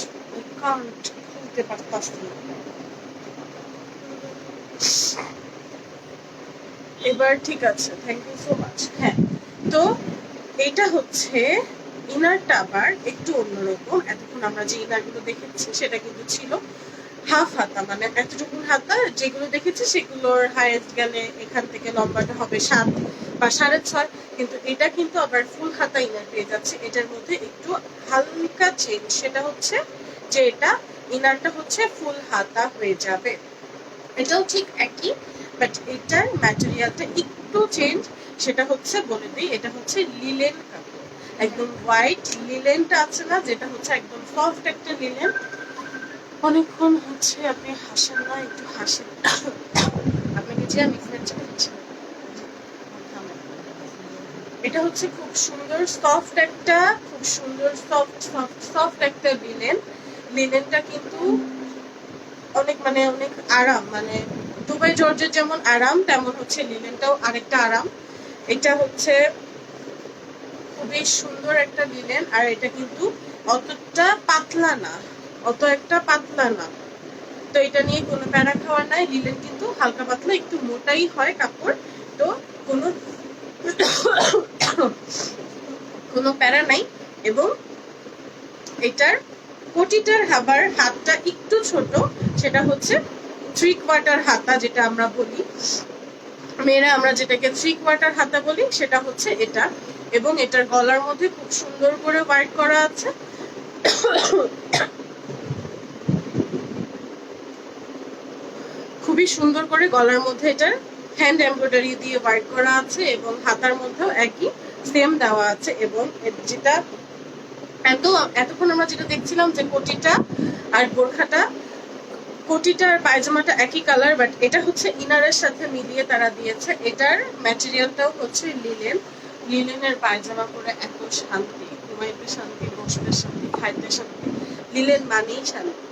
কান্ট খুলতে পারতাছি না। এবার ঠিক আছে, থ্যাংক ইউ সো মাচ। হ্যাঁ, তো এইটা হচ্ছে ইনারটা আবার একটু অন্যরকম। এতক্ষণ আমরা যে ইনারগুলো দেখেছি সেটা কিন্তু ছিল হাফ হাতা, মানে এতটুকু হাতা। যেগুলো দেখেছি সেগুলোর হাইয়েস্ট গেলে এখান থেকে লম্বাটা হবে 7 বা 6.5, কিন্তু এটা কিন্তু আবার ফুল হাতা ইনার পেয়ে যাচ্ছে। এটার মধ্যে একটু হালকা চেঞ্জ, সেটা হচ্ছে যে এটা ইনারটা হচ্ছে ফুল হাতা হয়ে যাবে। এটাও ঠিক একই, বাট এটার ম্যাটেরিয়ালটা একটু চেঞ্জ। সেটা হচ্ছে বলে দিই, এটা হচ্ছে লিলেন কাপড়, একদম হোয়াইট লিলেনটা আছে না, যেটা হচ্ছে একদম সফট একটা লিলেন। অনেকক্ষণ হচ্ছে আপনি হাসেন না, একটু হাসেন। আপনাকে যে আমি এটা হচ্ছে খুব সুন্দর সফট একটা, খুব সুন্দর সফট সফট সফট একটা লিনেন। লিনেনটা কিন্তু অনেক মানে অনেক আরাম, মানে দুবাই জর্জের যেমন আরাম তেমন হচ্ছে লিনেনটাও আরেকটা আরাম। এটা হচ্ছে খুবই সুন্দর একটা লিনেন, আর এটা কিন্তু অতটা পাতলা না, অত একটা পাতলা না। তো এটা নিয়ে কোনো প্যারা খাওয়ার নাই। লিনেন কিন্তু হালকা পাতলা একটু মোটাই হয় কাপড়, তো কোনো কোনো প্যারা নাই। এবং এটার কোটিটার আবার হাতটা একটু ছোট, সেটা হচ্ছে 3/4 হাতা, যেটা আমরা বলি মেয়েরা, আমরা যেটাকে 3/4 হাতা বলি, সেটা হচ্ছে এটা। এবং এটার গলার মধ্যে খুব সুন্দর করে ওয়ার্ক করা আছে। খুবই সুন্দর করে গলার মধ্যে এটার হ্যান্ড এমব্রয়ডারি দিয়ে ওয়ার্ক করা আছে, এবং হাতার মধ্যেও একই সেম দেওয়া আছে। এবং যেটা এতক্ষণ আমরা যেটা দেখছিলাম যে কোটিটা আর বোরখাটা, কোটিটা আর পায়জামাটা একই কালার, বাট এটা হচ্ছে ইনারের সাথে মিলিয়ে তারা দিয়েছে। এটার ম্যাটেরিয়ালটাও হচ্ছে লিলেন। লিলেনের পায়জামা পরে এত শান্তি, ঘুমাইতে শান্তি, বসতে শান্তি, খাইতে শান্তি। লিলেন মানেই শান্তি।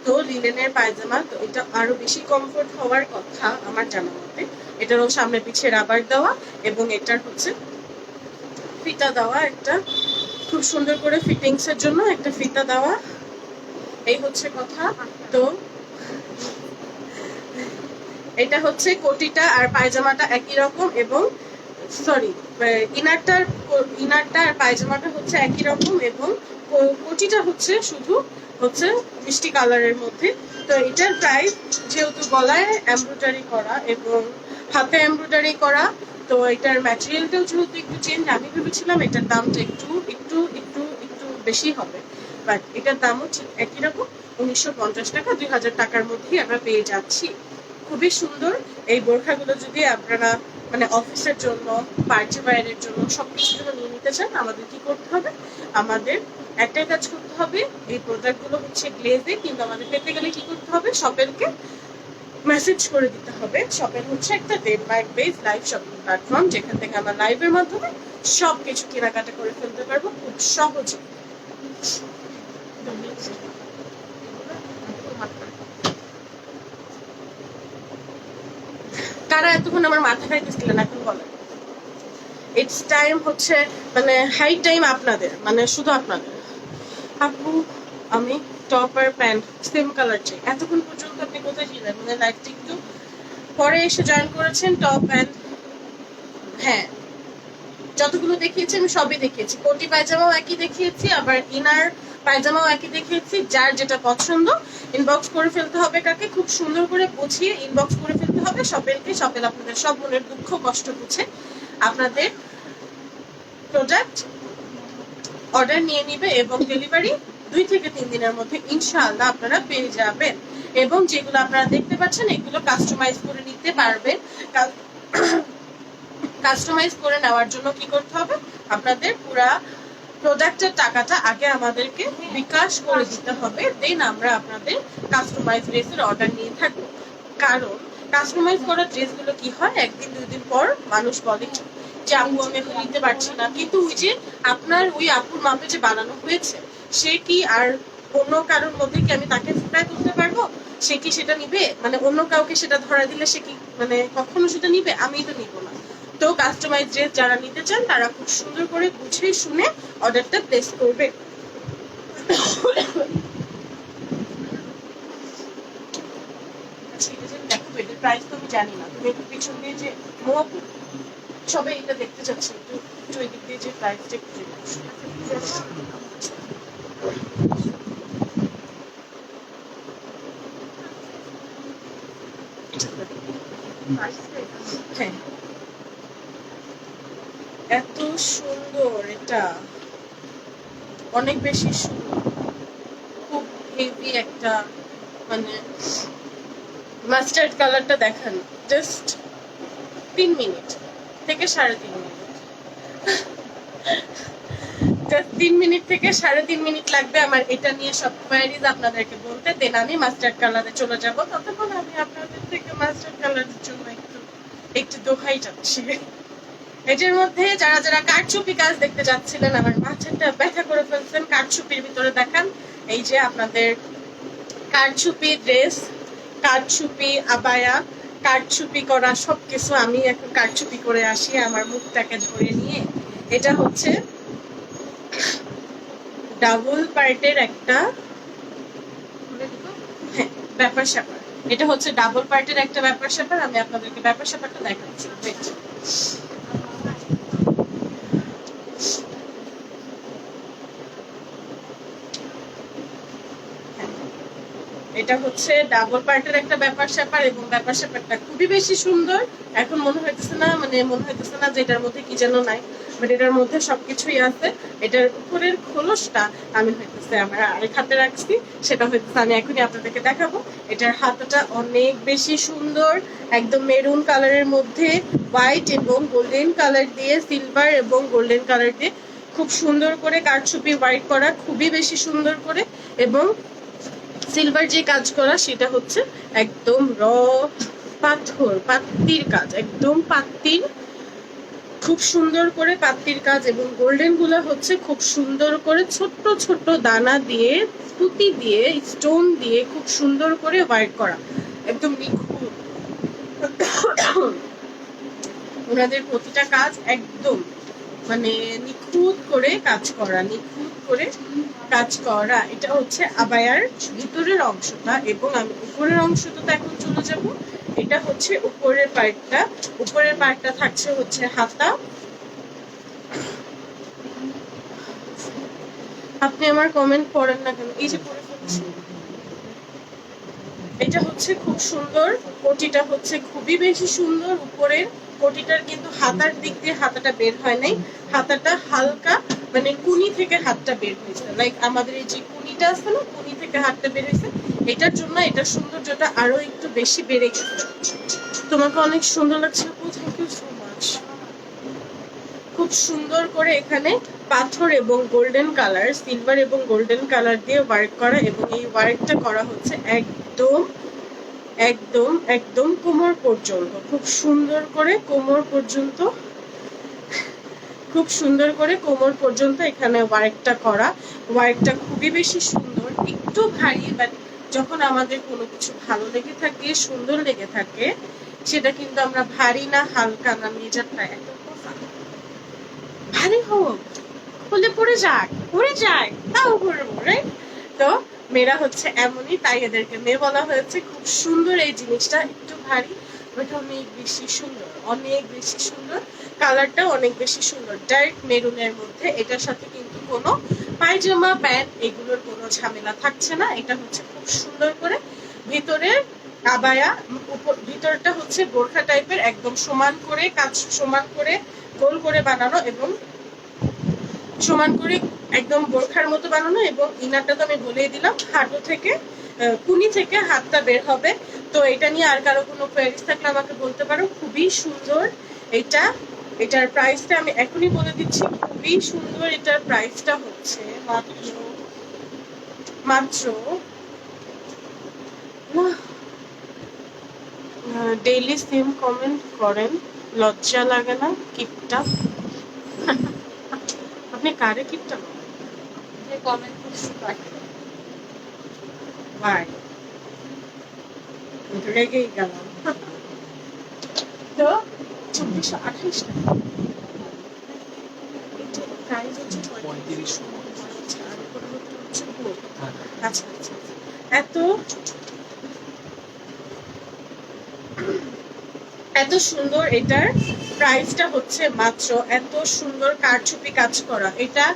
তো লিলেনের পায়জামা, তো এটা আরো বেশি কমফোর্ট হওয়ার কথা আমার জানা মতে। এটারও সামনে পিছিয়ে রাবার দেওয়া, এবং এটার হচ্ছে ফিতা দেওয়া, একটা খুব সুন্দর করে ফিটিংস এর জন্য একটা ফিতা দেওয়া। এই হচ্ছে কথা। তো এটা হচ্ছে কোটিটা আর পায়জামাটা একই রকম, এবং সরি ইনারটা আর পায়জামাটা হচ্ছে একই রকম, এবং কোটিটা হচ্ছে শুধু হচ্ছে মিষ্টি কালারের মধ্যে। তো এটার প্রাইস, যেহেতু গলায় এমব্রয়ডারি করা এবং হাতে এমব্রয়ডারি করা, তো এটার ম্যাটেরিয়ালটাও যেহেতু একটু চেঞ্জ, আমি ভেবেছিলাম এটার দামটা একটু একটু একটু একটু বেশি হবে, বাট এটার দামও ঠিক একই রকম 1950 টাকা, 2000 টাকার মধ্যেই আমরা পেয়ে যাচ্ছি। খুবই সুন্দর। এই বোরখাগুলো যদি আপনারা মানে অফিসের জন্য, পার্টি ওয়্যারের জন্য, সবকিছুর জন্য নিয়ে নিতে চান, আমাদের কি করতে হবে? আমাদের একটাই কাজ করতে হবে, এই প্রোডাক্টগুলো হচ্ছে গ্লেজে, কিন্তু আমাদের পেতে গেলে কি করতে হবে? শপেলকে মেসেজ করে দিতে হবে। শপেল হচ্ছে একটা Denmark base live shopping platform, যেখান থেকে আমরা লাইভের মাধ্যমে সবকিছু কেনাকাটা করে ফেলতে পারবো খুব সহজে। কারা এতক্ষণ আমার মাথা খাইতেছিলেন এখন বলেন? ইটস টাইম হচ্ছে মানে হাই টাইম আপনাদের, মানে শুধু আপনাদের। আপু আমি টপ আর প্যান্ট সেম কালার চাই। এতক্ষণ পর্যন্ত আপনি কোথায় ছিলেন? মানে লাইভটা একটু পরে এসে জয়েন করেছেন। টপ প্যান্ট, হ্যাঁ যতগুলো দেখিয়েছি আমি সবই দেখিয়েছি। কোটি পায়জামাও একই দেখিয়েছি, আবার ইনার পায়জামাও একই দেখিয়েছি। যার যেটা পছন্দ ইনবক্স করে ফেলতে হবে। কাকে? খুব সুন্দর করে বুঝিয়ে ইনবক্স করে ফেলতে হবে শপেলকে। শপেল আপনাদের সব মনের দুঃখ কষ্ট বুঝে আপনাদের প্রোডাক্ট অর্ডার নিয়ে নিবে, এবং ডেলিভারি 2 থেকে 3 দিনের মধ্যে ইনশাআল্লাহ আপনারা পেয়ে যাবেন। এবং যেগুলো আপনারা দেখতে পাচ্ছেন এগুলো কাস্টমাইজ করে নিতে পারবেন। কাস্টমাইজ করে নেওয়ার জন্য কি করতে হবে? আপনাদের পুরা প্রোডাক্টের টাকাটা আগে আমাদেরকে বিকাশ করে দিতে হবে, দেন আমরা আপনাদের কাস্টমাইজ ড্রেসের অর্ডার নিয়ে থাকবো। কারণ কাস্টমাইজ করা ড্রেসগুলো কি হয়, 1 দিন 2 দিন পর মানুষ বলে যে আপু আমি এখন নিতে পারছি না, কিন্তু ওই যে আপনার ওই আপুর মাপে যে বানানো হয়েছে, সে কি আর অন্য কারোর মধ্যে কি আমি তাকে ফুটায় তুলতে পারবো? সে কি সেটা নিবে? মানে অন্য কাউকে সেটা ধরা দিলে সে কি মানে কখনো সেটা নিবে? আমি তো নিব না। তো কাস্টমাইজ ড্রেস যারা নিতে চান তারা খুব সুন্দর করে বুঝে শুনে অর্ডারটা প্লেস করবে। আচ্ছা, এটা যে দেখো, এটার প্রাইস তো আমি জানি না। তুমি একটু পিছন দিয়ে যে সবাই এটা দেখতে চাচ্ছে, একটু একটু ওই দিক দিয়ে যে প্রাইসটা একটু জেনে আসো। হ্যাঁ এত সুন্দর এটা, অনেক বেশি সুন্দর, খুব হেভি একটা, মানে মাস্টার্ড কালারটা দেখান, জাস্ট 3 মিনিট থেকে 3.5 মিনিট, জাস্ট 3 মিনিট থেকে 3.5 মিনিট লাগবে আমার এটা নিয়ে সব কোয়ারিজ আপনাদেরকে বলতে। দেন আমি মাস্টার্ড কালারে চলে যাব। ততক্ষণ আমি আপনাদের থেকে মাস্টার্ড কালারের জন্য একটু একটু দোহাই যাচ্ছি। এটার মধ্যে যারা যারা কারচুপি কাজ দেখতে যাচ্ছিলেন, আমার মাথাটা ব্যথা করে ফেলছেন। কারচুপির ভিতরে দেখান, এই যে আপনাদের কারচুপি ড্রেস, কারচুপি আবায়া, কারচুপি করা সবকিছু। আমি এখন কারচুপি করে আসি আমার মুখটাকে ধরে নিয়ে। এটা হচ্ছে ডাবল পার্টের একটা হ্যাঁ, ব্যাপার স্যাপার। এটা হচ্ছে ডাবল পার্টের একটা ব্যাপার স্যাপার। আমি আপনাদেরকে ব্যাপার স্যাপারটা দেখাচ্ছি। Wait. এটা হচ্ছে ডাবল পার্টের একটা ব্যাপার স্যাপার এবং ব্যাপার স্যাপারটা খুবই বেশি সুন্দর। এখন মনে হইতেছে না যে এটার মধ্যে কি যেন নাই, বাট এটার মধ্যে সবকিছুই আছে। এটার উপরের খোলসটা আমি হইতেছে আমার আরেক হাতে রাখছি, সেটা হইতেছে আমি এখনই আপনাদেরকে দেখাবো। এটার হাতটা অনেক বেশি সুন্দর, একদম মেরুন কালারের মধ্যে হোয়াইট এবং গোল্ডেন কালার দিয়ে, সিলভার এবং গোল্ডেন কালার দিয়ে খুব সুন্দর করে কারচুপি ওয়ার্ক করা, খুবই বেশি সুন্দর করে। এবং সিলভার যে কাজ করা সেটা হচ্ছে একদম পাথর, পাত্তির কাজ, একদম পাত্তির, খুব সুন্দর করে পাত্তির কাজ। এবং গোল্ডেন গুলা হচ্ছে খুব সুন্দর করে ছোট্ট ছোট্ট দানা দিয়ে, পুঁতি দিয়ে, স্টোন দিয়ে খুব সুন্দর করে ওয়ার্ক করা, একদম নিখুঁত। ওনাদের প্রতিটা কাজ একদম মানে নিখুঁত করে কাজ করা, নিখুঁত করে কাজ করা। এটা হচ্ছে আবায়ার ভিতরের অংশটা। এবং আমি উপরের অংশটাতে এখন চলে যাব। এটা হচ্ছে উপরের পার্টটা। উপরের পার্টটা থাকছে হচ্ছে হাতা। আপনি আমার কমেন্ট পড়েন না কেন? এই যে পড়ে ফেলছি। এটা হচ্ছে খুব সুন্দর, কোটিটা হচ্ছে খুবই বেশি সুন্দর। উপরের কোটিটার কিন্তু হাতার দিক দিয়ে হাতাটা বের হয় নাই, হাতাটা হালকা মানে কুনি থেকে হাতটা বের হয়েছে। লাইক আমাদের এই যে কুনিটা আছে না, কুনি থেকে হাতটা বের হয়েছে। এটার জন্য এটার সৌন্দর্যটা আরো একটু বেশি বেড়ে গেছে। তোমাকে অনেক সুন্দর লাগছে আপু, থ্যাংক ইউ সো মাচ। খুব সুন্দর করে এখানে পাথর এবং গোল্ডেন কালার, সিলভার এবং গোল্ডেন কালার দিয়ে ওয়ার্ক করা। এবং এই ওয়ার্কটা করা হচ্ছে একদম একদম একদম কোমর পর্যন্ত, খুব সুন্দর করে কোমর পর্যন্ত, খুব সুন্দর করে কোমর পর্যন্ত এখানে ওয়ার্কটা করা। ওয়ার্কটা খুবই বেশি সুন্দর, একটু ভারী, বাট যখন আমাদের কোনো কিছু ভালো লেগে থাকে, সুন্দর লেগে থাকে, সেটা কিন্তু আমরা ভারী না হালকা না মেজারটা এত ভারী হোক, খুলে পড়ে যায় তাও করবো, রাইট? তো মেয়েরা হচ্ছে এমনই, তাই এদেরকে মেয়ে বলা হয়েছে। খুব সুন্দর এই জিনিসটা, একটু ভারী বাট অনেক বেশি সুন্দর, অনেক বেশি সুন্দর। কালারটা অনেক বেশি সুন্দর, ডার্ক মেরুনের মধ্যে। এটার সাথে কিন্তু কোনো পায়জামা প্যান্ট এগুলোর কোনো ঝামেলা থাকছে না। এটা হচ্ছে খুব সুন্দর করে ভিতরের আবায়া, ভিতরটা হচ্ছে বোরখা টাইপের, একদম সমান করে কাজ, সমান করে গোল করে বানানো এবং সমান করে একদম বোরখার মতো বানানো। এবং ইনারটা তো আমি বলেই দিলাম, হাঁটু থেকে কুনি থেকে হাতটা বের হবে। তো এটা নিয়ে আর কারো কোনো কোয়েরিজ থাকলে আমাকে বলতে পারো। খুবই সুন্দর এটা। এটার প্রাইসটা আমি এখনই বলে দিচ্ছি, খুবই সুন্দর। এটার প্রাইসটা হচ্ছে মাত্র মাত্র ডেইলি সিম কমেন্ট করেন, লজ্জা লাগে না? কিপটা আপনি কারে কিপটা যে কমেন্ট করছি তাকে। ভাই রেগেই গেলাম। তো 2428 টাকা। এটা প্রাইস হচ্ছে 3500। আচ্ছা, আর পরিবর্তন হচ্ছে gold। আচ্ছা আচ্ছা, এত এত সুন্দর। এটার প্রাইসটা হচ্ছে মাত্র, এত সুন্দর কারচুপি কাজ করা। এটা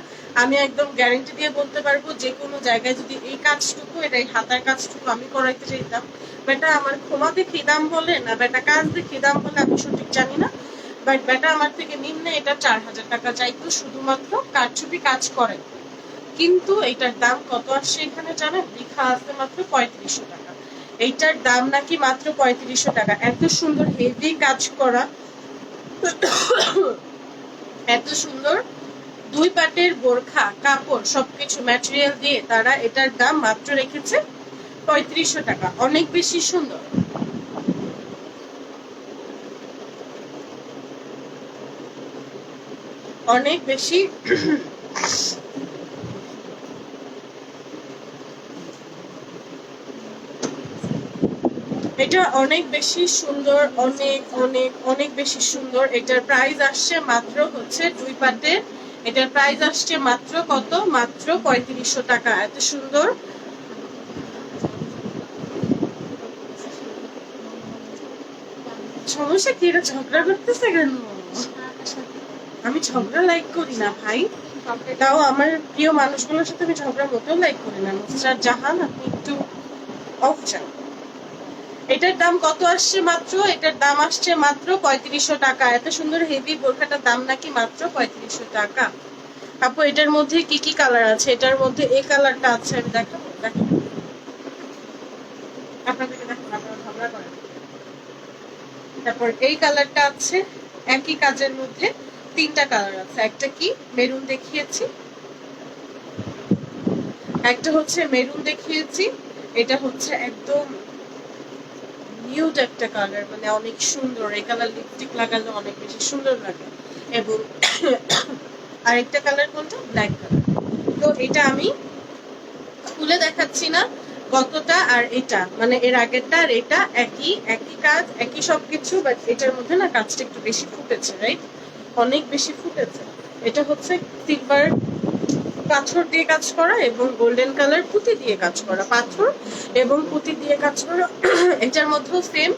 আমি একদম গ্যারান্টি দিয়ে বলতে পারবো, যে কোনো জায়গায় যদি এই কাজটুকু, এটা এই হাতার কাজটুকু আমি করাইতে চাইতাম, বেটা আমার ক্ষমা দেখি দাম বলে না, বেটা কাজ দেখি দাম বলে, আমি সঠিক জানি না, বাট বেটা আমার থেকে নিম্নে এটা 4,000 টাকা চাইতো শুধুমাত্র কারচুপি কাজ করে, কিন্তু এটার দাম কত আসছে এখানে জানেন? লেখা আছে মাত্র 3500 টাকা। এইটার দাম নাকি মাত্র 3500 টাকা। এত সুন্দর হেভি কাজ করা, এত সুন্দর দুই পাটের বোরখা কাপড় সবকিছু ম্যাটেরিয়াল দিয়ে তারা এটার দাম মাত্র রেখেছে 3500 টাকা। অনেক বেশি সুন্দর, অনেক বেশি এটা অনেক বেশি সুন্দর, অনেক অনেক অনেক বেশি সুন্দর। এটার প্রাইস আসছে মাত্র হচ্ছে দুই পাটে, এটার প্রাইস আসছে মাত্র কত? মাত্র 3500 টাকা। এত সুন্দর। সমস্যা কি? এটা ঝগড়া করতেছে কেন? আমি ঝগড়া লাইক করি না ভাই, তাও আমার প্রিয় মানুষগুলোর সাথে আমি ঝগড়া মোটেও লাইক করি না। নুসরাত জাহান, আপনি একটু অফ যান। এটার দাম কত আসছে মাত্র? এটার দাম আসছে মাত্র 3500 টাকা। এত সুন্দর হেভি বোরখাটার দাম নাকি মাত্র 3500 টাকা। আপু এটার মধ্যে কি কি কালার আছে? এটার মধ্যে এই কালারটা আছে, আমি দেখাবো, দেখাবো আপনাদেরকে, দেখুন আপনারা ঝগড়া করেন। তারপর এই কালারটা আছে, একই কাজের মধ্যে তিনটা কালার আছে। একটা কি মেরুন দেখিয়েছি, একটা হচ্ছে মেরুন দেখিয়েছি, এটা হচ্ছে একদম নিউড একটা কালার, মানে অনেক সুন্দর। এই কালার লিপস্টিক লাগালে অনেক বেশি সুন্দর লাগে। এবং আরেকটা কালার কোনটা? Black colour. তো এটা আমি খুলে দেখাচ্ছি না কতটা, আর এটা মানে এর আগেরটা আর এটা একই, একই কাজ একই সবকিছু, বাট এটার মধ্যে না কাজটা একটু বেশি ফুটেছে, রাইট? অনেক বেশি ফুটেছে। এটা হচ্ছে সিলভার পাথর দিয়ে কাজ করা এবং গোল্ডেন কালার পুঁতি দিয়ে কাজ করা, পাথর এবং পুঁতি দিয়ে কাজ করা। এটার মধ্যেও সেম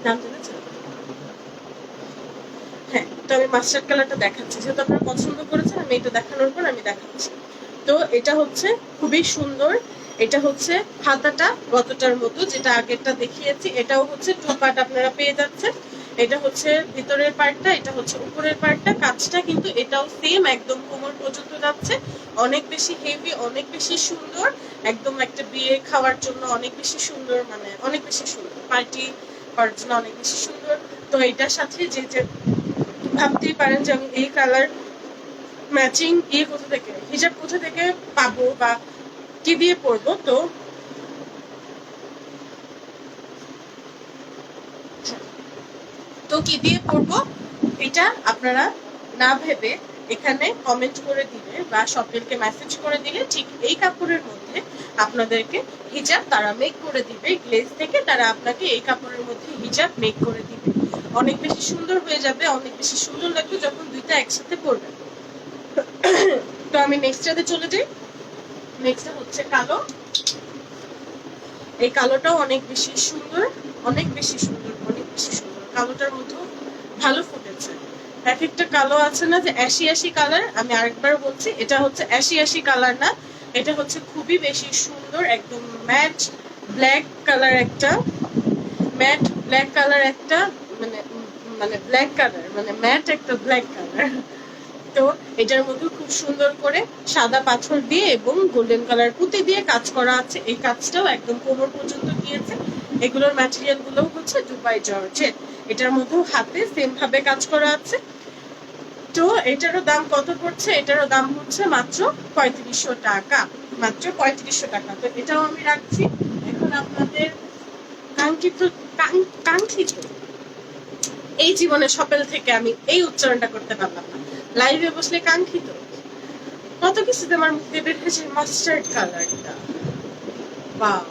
দাম জেনেছে। হ্যাঁ, তো আমি মাস্টার্ড কালারটা দেখাচ্ছি, যেহেতু আপনারা পছন্দ করেছেন আমি এটা দেখানোর পর আমি দেখাচ্ছি। তো এটা হচ্ছে খুবই সুন্দর। এটা হচ্ছে হাতাটা গতটার মতো, যেটা আগেরটা দেখিয়েছি। এটাও হচ্ছে টু পার্ট আপনারা পেয়ে যাচ্ছেন। এটা হচ্ছে ভিতরের পার্টটা, এটা হচ্ছে উপরের পার্টটা। কাজটা কিন্তু এটাও সেম, একদম কোমর পর্যন্ত যাচ্ছে। অনেক বেশি হেভি, অনেক বেশি সুন্দর, একদম একটা বিয়ে খাওয়ার জন্য অনেক বেশি সুন্দর, মানে অনেক বেশি সুন্দর, পার্টি করার জন্য অনেক বেশি সুন্দর। তো এটার সাথে যে যে ভাবতেই পারেন যে আমি এই কালার ম্যাচিং কোথা থেকে, হিজাব কোথা থেকে পাবো বা কি দিয়ে পরবো। তো কি দিয়ে পরবো এটা আপনারা না ভেবে এখানে কমেন্ট করে দিলে বা শপিলকে মেসেজ করে দিলে ঠিক এই কাপড়ের মধ্যে আপনাদেরকে হিজাব তারা মেক করে দিবে। গ্লেজ থেকে তারা আপনাকে এই কাপড়ের মধ্যে হিজাব মেক করে দিবে। অনেক বেশি সুন্দর হয়ে যাবে, অনেক বেশি সুন্দর লাগবে যখন দুইটা একসাথে পরবে। তো আমি নেক্সটটাতে চলে যাই। নেক্সটটা হচ্ছে কালো। এই কালোটাও অনেক বেশি সুন্দর, অনেক বেশি সুন্দর, অনেক বেশি সুন্দর। কালোটার মধ্যেও ভালো ফুটেছে। এক একটা কালো আছে না যে অ্যাশি অ্যাশি কালার, আমি আরেকবার বলছি এটা হচ্ছে অ্যাশি অ্যাশি কালার না, এটা হচ্ছে খুবই বেশি সুন্দর, একদম ম্যাট ব্ল্যাক কালার একটা, ম্যাট ব্ল্যাক কালার একটা, মানে মানে ব্ল্যাক কালার, মানে ম্যাট একটা ব্ল্যাক কালার। তো এটার মধ্যে খুব সুন্দর করে সাদা পাথর দিয়ে এবং গোল্ডেন কালার পুঁতি দিয়ে কাজ করা আছে। এই কাজটাও একদম কোমর পর্যন্ত গিয়েছে। এগুলোর ম্যাটেরিয়াল গুলো হচ্ছে দুবাই জর্জেট। এটার মধ্যেও হাতে সেম ভাবে কাজ করা আছে। তো এটারও দাম কত পড়ছে? এটারও দাম হচ্ছে মাত্র 3500 টাকা, মাত্র 3500 টাকা। তো এটাও আমি রাখছি। এখন আপনাদের কাঙ্ক্ষিত কাঙ্ক্ষিত এই জীবনে সপেল থেকে আমি এই উচ্চারণটা করতে পারলাম না, লাইভে বসলে কাঙ্ক্ষিত কত কিছুতে আমার মুখ দিয়ে বের হয়েছে মাস্টার্ড কালারটা। ওয়াও,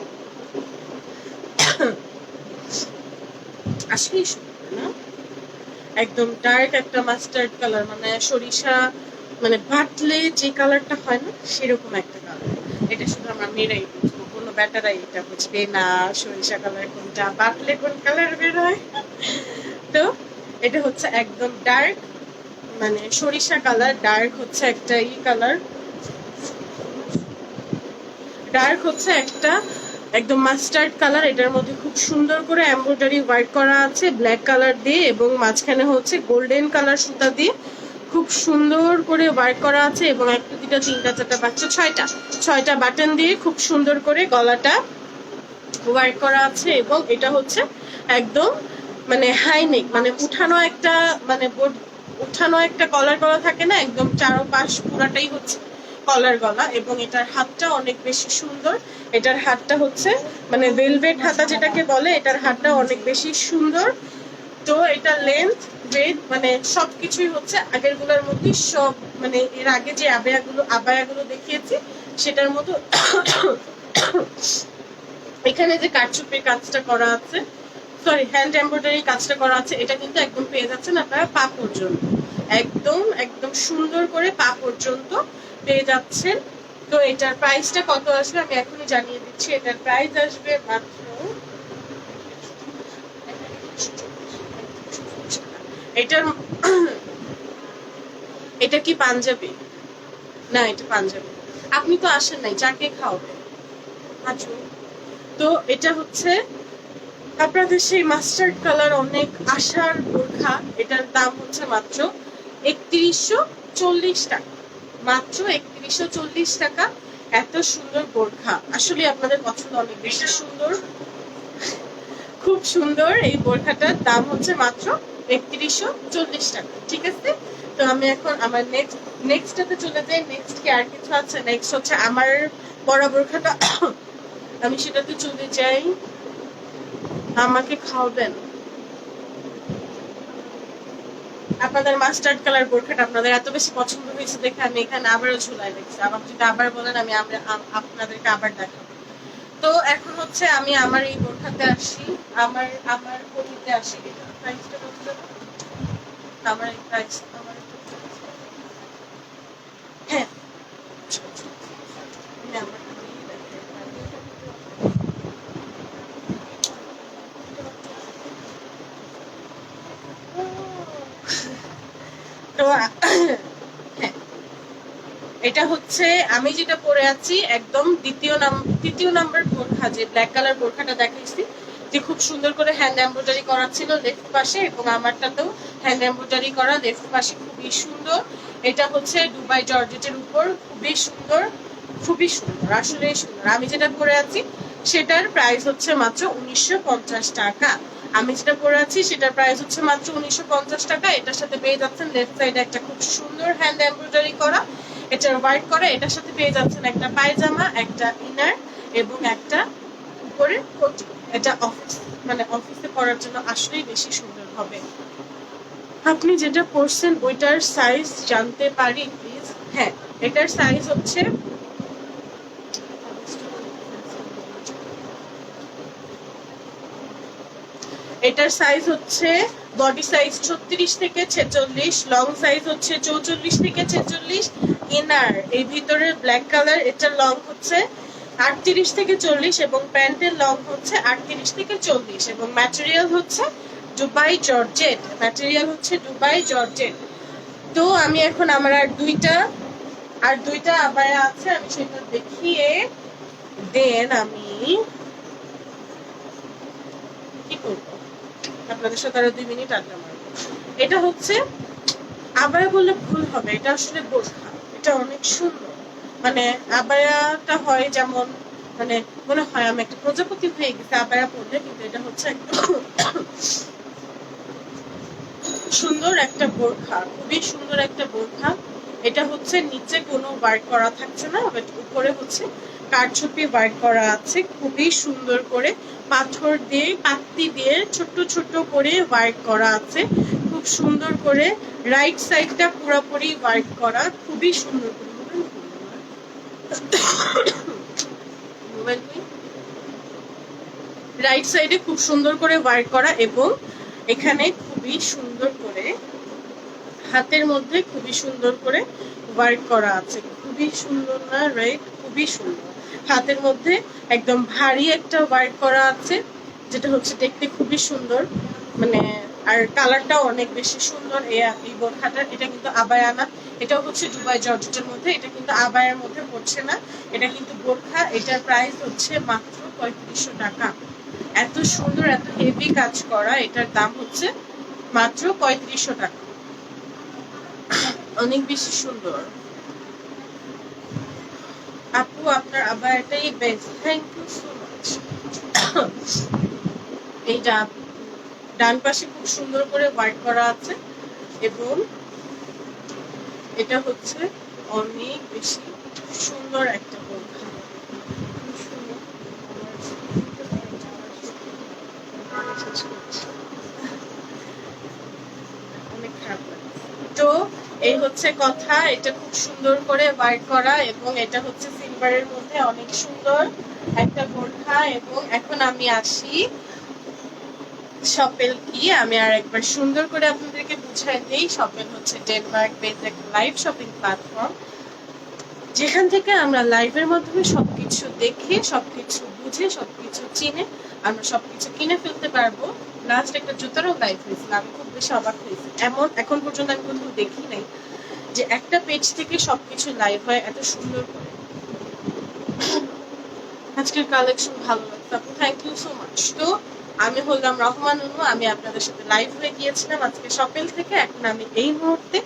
আসলেই সুন্দর না? একদম ডার্ক একটা মাস্টার্ড কালার, মানে সরিষা, মানে বাটলে যে কালারটা হয় না সেরকম একটা কালার। এটা শুধু আমরা মেয়েরাই বুঝবো, কোনো ব্যাটারাই এটা বুঝবে না সরিষা কালার কোনটা, বাটলে কোন কালার বের হয়। তো এটা হচ্ছে একদম ডার্ক, মানে সরিষা কালার। ডার্ক হচ্ছে একটা কালার, ডার্ক হচ্ছে একটা একদম মাস্টার্ড কালার, এটার মধ্যে খুব সুন্দর করে এমব্রয়ডারি ওয়ার্ক করা আছে ব্ল্যাক কালার দিয়ে, এবং মাঝখানে হচ্ছে গোল্ডেন কালার সুতা দিয়ে খুব সুন্দর করে ওয়ার্ক করা আছে, এবং একটা দুটা তিনটা চারটা পাঁচটা ছয়টা বাটন দিয়ে খুব সুন্দর করে গলাটা ওয়ার্ক করা আছে। এবং এটা হচ্ছে একদম মানে হাই নেক, মানে উঠানো একটা মানে উঠানো একটা কলার গলা থাকে না, একদম চারপাশ পুরাটাই হচ্ছে কলার গলা। এবং এটার হাতটা অনেক বেশি সুন্দর, এটার হাতটা হচ্ছে মানে ভেলভেট হাতা যেটাকে বলে, এটার হাতটা অনেক বেশি সুন্দর। তো এটা লেন্থ ওয়েট মানে সবকিছুই হচ্ছে আগের গুলোর মধ্যে, সব মানে এর আগে যে আবায়াগুলো দেখিয়েছি সেটার মতো। এখানে যে কারচুপির কাজটা করা আছে, সরি হ্যান্ড এমব্রয়ডারি কাজটা করা আছে, এটা কিন্তু একদম পেয়ে যাচ্ছেন আপনারা পা পর্যন্ত, একদম একদম সুন্দর করে পা পর্যন্ত পেয়ে যাচ্ছেন। তো এটার প্রাইসটা কত আসবে আমি এখনই জানিয়ে দিচ্ছি। এটার প্রাইস আসবে মাত্র, এটার এটা কি পাঞ্জাবি? না, এটা পাঞ্জাবি। আপনি তো আসেন নাই, যাকে খাওয়াবে আচ্ছা। তো এটা হচ্ছে আপনাদের সেই মাস্টার্ড কালার অনেক আশার বোরখা, এটার দাম হচ্ছে মাত্র ৩১৪০ টাকা, মাত্র ৩১৪০ টাকা। এত সুন্দর বোরখা, আসলে আপনাদের পছন্দ অনেক বেশি সুন্দর, খুব সুন্দর। এই বোরখাটার দাম হচ্ছে মাত্র ৩১৪০ টাকা, ঠিক আছে। তো আমি এখন আমার নেক্সটটাতে চলে যাই। নেক্সট কি আর কিছু আছে? নেক্সট হচ্ছে আমার পরা বোরখাটা, আমি সেটাতে চলে যাই। আমাকে খাওয়াবেন আপনাদের মাস্টার্ড কালার বোরখাটা আপনাদের এত বেশি পছন্দ হয়েছে দেখে আমি এখানে আবারও ঝুলাই রেখেছি। আবার যদি আবার বলেন আমি আপনাদেরকে আবার দেখাবো। তো এখন হচ্ছে আমি আমার এই বোরখাতে আসি, আমার আমার পরিতে আসি। এটা প্রাইসটা কত যাবে? আমার এই প্রাইস আমার হ্যাঁ আমি আমার তো হ্যাঁ, এটা হচ্ছে আমি যেটা পরে আছি একদম তৃতীয় নাম্বার বোরখা, যে ব্ল্যাক কালার বোরখাটা দেখাইছি, যে খুব সুন্দর করে হ্যান্ড এমব্রয়ডারি করা ছিল লেফট পাশে, এবং আমারটাতেও হ্যান্ড এমব্রয়ডারি করা লেফট পাশে, খুবই সুন্দর। এটা হচ্ছে দুবাই জর্জেটের উপর, খুবই সুন্দর, খুবই সুন্দর, আসলেই সুন্দর। আমি যেটা পরে আছি সেটার প্রাইস হচ্ছে মাত্র ১৯৫০ টাকা। আমি যেটা পরে আছি সেটার প্রাইস হচ্ছে মাত্র ১৯৫০ টাকা। এটার সাথে পেয়ে যাচ্ছেন লেফট সাইডে একটা খুব সুন্দর হ্যান্ড এমব্রয়ডারি করা, এটার ওয়ার্ক করা। এটার সাথে পেয়ে যাচ্ছেন একটা পায়জামা, একটা ইনার, এবং একটা উপরে কোটি। এটা অফিস মানে অফিসে পরার জন্য আসলেই বেশি সুন্দর হবে। আপনি যেটা পরছেন ওইটার সাইজ জানতে পারি প্লিজ? হ্যাঁ, এটার সাইজ হচ্ছে এটার সাইজ হচ্ছে বডি সাইজ ৩৬ থেকে ৪৬, লং সাইজ হচ্ছে ৪৪ থেকে ৪৬। ইনার এই ভিতরের ব্ল্যাক কালার, এটার লং হচ্ছে ৩৮ থেকে ৪০, এবং প্যান্টের লং হচ্ছে ৩৮ থেকে ৪০, এবং ম্যাটেরিয়াল হচ্ছে দুবাই জর্জেট, ম্যাটেরিয়াল হচ্ছে দুবাই জর্জেট। তো আমি এখন আমার আর দুইটা আবায়া আছে, আমি সেটা দেখিয়ে দেন আমি কি করবো, আপনাদের সাথে আরো ২ মিনিট আড্ডা মারবো। এটা হচ্ছে আবায়া বললে ভুল হবে, এটা আসলে বোরখা, এটা অনেক সুন্দর। মানে আবায়াটা হয় যেমন মানে মনে হয় আমি একটা প্রজাপতি হয়ে গেছে আবায়া পরলে, কিন্তু এটা হচ্ছে একদম সুন্দর একটা বোরখা, খুবই সুন্দর একটা বোরখা। এটা হচ্ছে নিচে কোনো ওয়ার্ক করা থাকছে না, বাট উপরে হচ্ছে কারচুপি ওয়ার্ক করা আছে, খুবই সুন্দর করে পাথর দিয়ে পাত্তি দিয়ে ছোট ছোট করে ওয়ার্ক করা আছে, খুব সুন্দর করে। রাইট সাইডটা পুরোপুরি ওয়ার্ক করা, খুবই সুন্দর করে। রাইট সাইডে খুব সুন্দর করে ওয়ার্ক করা, এবং এখানে খুবই সুন্দর করে হাতের মধ্যে খুবই সুন্দর করে ওয়ার্ক করা আছে, খুবই সুন্দর না? রাইট, খুবই সুন্দর। হাতের মধ্যে একদম ভারী একটা ওয়ার্ক করা আছে, যেটা হচ্ছে দেখতে খুবই সুন্দর, মানে আর কালারটাও অনেক বেশি সুন্দর। এই বোরখাটা, এটা কিন্তু আবায়া না, এটা হচ্ছে দুবাই জর্জেটের মধ্যে, এটা কিন্তু আবায়ার মধ্যে পড়ছে না, এটা কিন্তু বোরখা। এটার প্রাইস হচ্ছে মাত্র 3500 টাকা। এত সুন্দর, এত হেভি কাজ করা, এটার দাম হচ্ছে মাত্র 3500 টাকা। অনেক বেশি সুন্দর। আপু আপনার আবার এটাই best, thank you so much. এইটা ডান পাশে খুব সুন্দর করে ওয়ার্ক করা আছে এবং এটা হচ্ছে অনেক বেশি সুন্দর একটা বোরখা। অনেক খারাপ লাগে। তো এই হচ্ছে কথা, এটা খুব সুন্দর করে ওয়ার্ক করা এবং এটা হচ্ছে সিলভারের মধ্যে অনেক সুন্দর একটা বোরখা। এবং এখন আমি আসি শপেল কি, আমি আর একবার সুন্দর করে আপনাদেরকে বুঝাই দেই। শপেল হচ্ছে ডেনমার্ক বেসড একটা লাইভ শপিং প্ল্যাটফর্ম, যেখান থেকে আমরা লাইভের মাধ্যমে সবকিছু দেখে, সবকিছু বুঝে, সবকিছু চিনে আমরা সবকিছু কিনে ফেলতে পারবো। লাস্ট একটা জুতারও লাইভ হয়েছিল, আমি খুব বেশি অবাক হয়েছি। এমন এখন পর্যন্ত আমি কোথাও দেখি নাই যে একটা পেজ থেকে সবকিছু লাইভ হয় এত সুন্দর করে। আজকের কালেকশন ভালো লাগছে আপু, থ্যাংক ইউ সো মাচ। তো আমি হলাম রহমান অনু, আমি আপনাদের সাথে লাইভ হয়ে গিয়েছিলাম আজকে শপেল থেকে। এখন আমি এই মুহূর্তে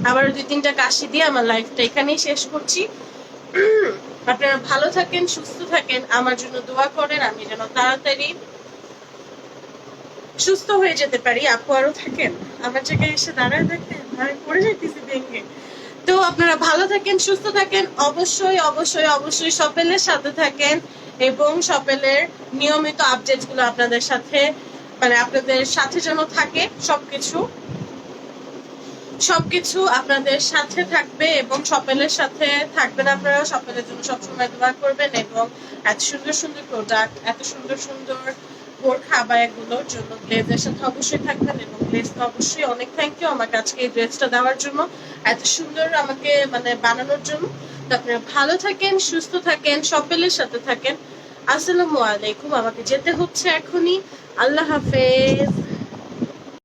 আবার 2-3টা কাশি দিয়ে আমার লাইফটা এখানেই শেষ করছি। আপনারা ভালো থাকেন, সুস্থ থাকেন, আমার জন্য দোয়া করেন আমি যেন তাড়াতাড়ি সুস্থ হয়ে যেতে পারি। আপু আরো থাকেন, আমার জায়গায় এসে দাঁড়ায় থাকেন, আমি পড়ে যাইতেছি ভেঙে। তো আপনারা ভালো থাকেন, সুস্থ থাকেন, অবশ্যই অবশ্যই অবশ্যই শপেলের সাথে থাকেন এবং শপেলের নিয়মিত আপডেট গুলো আপনাদের সাথে, মানে আপনাদের সাথে যেন থাকে। সবকিছু আপনাদের সাথে থাকবে এবং শপেলের সাথে থাকবেন আপনারা। শপেলের জন্য সবসময় দোয়া করবেন এবং এত সুন্দর সুন্দর প্রোডাক্ট, এত সুন্দর সুন্দর বোরখা আবায়াগুলোর জন্য গ্লেজের সাথে অবশ্যই থাকবেন। এবং গ্লেজকে অবশ্যই অনেক থ্যাংক ইউ আমাকে আজকে এই ড্রেসটা দেওয়ার জন্য, এত সুন্দর আমাকে মানে বানানোর জন্য। তো আপনারা ভালো থাকেন, সুস্থ থাকেন, শপেলের সাথে থাকেন। আসসালামু আলাইকুম, আমাকে যেতে হচ্ছে এখনই। আল্লাহ হাফেজ।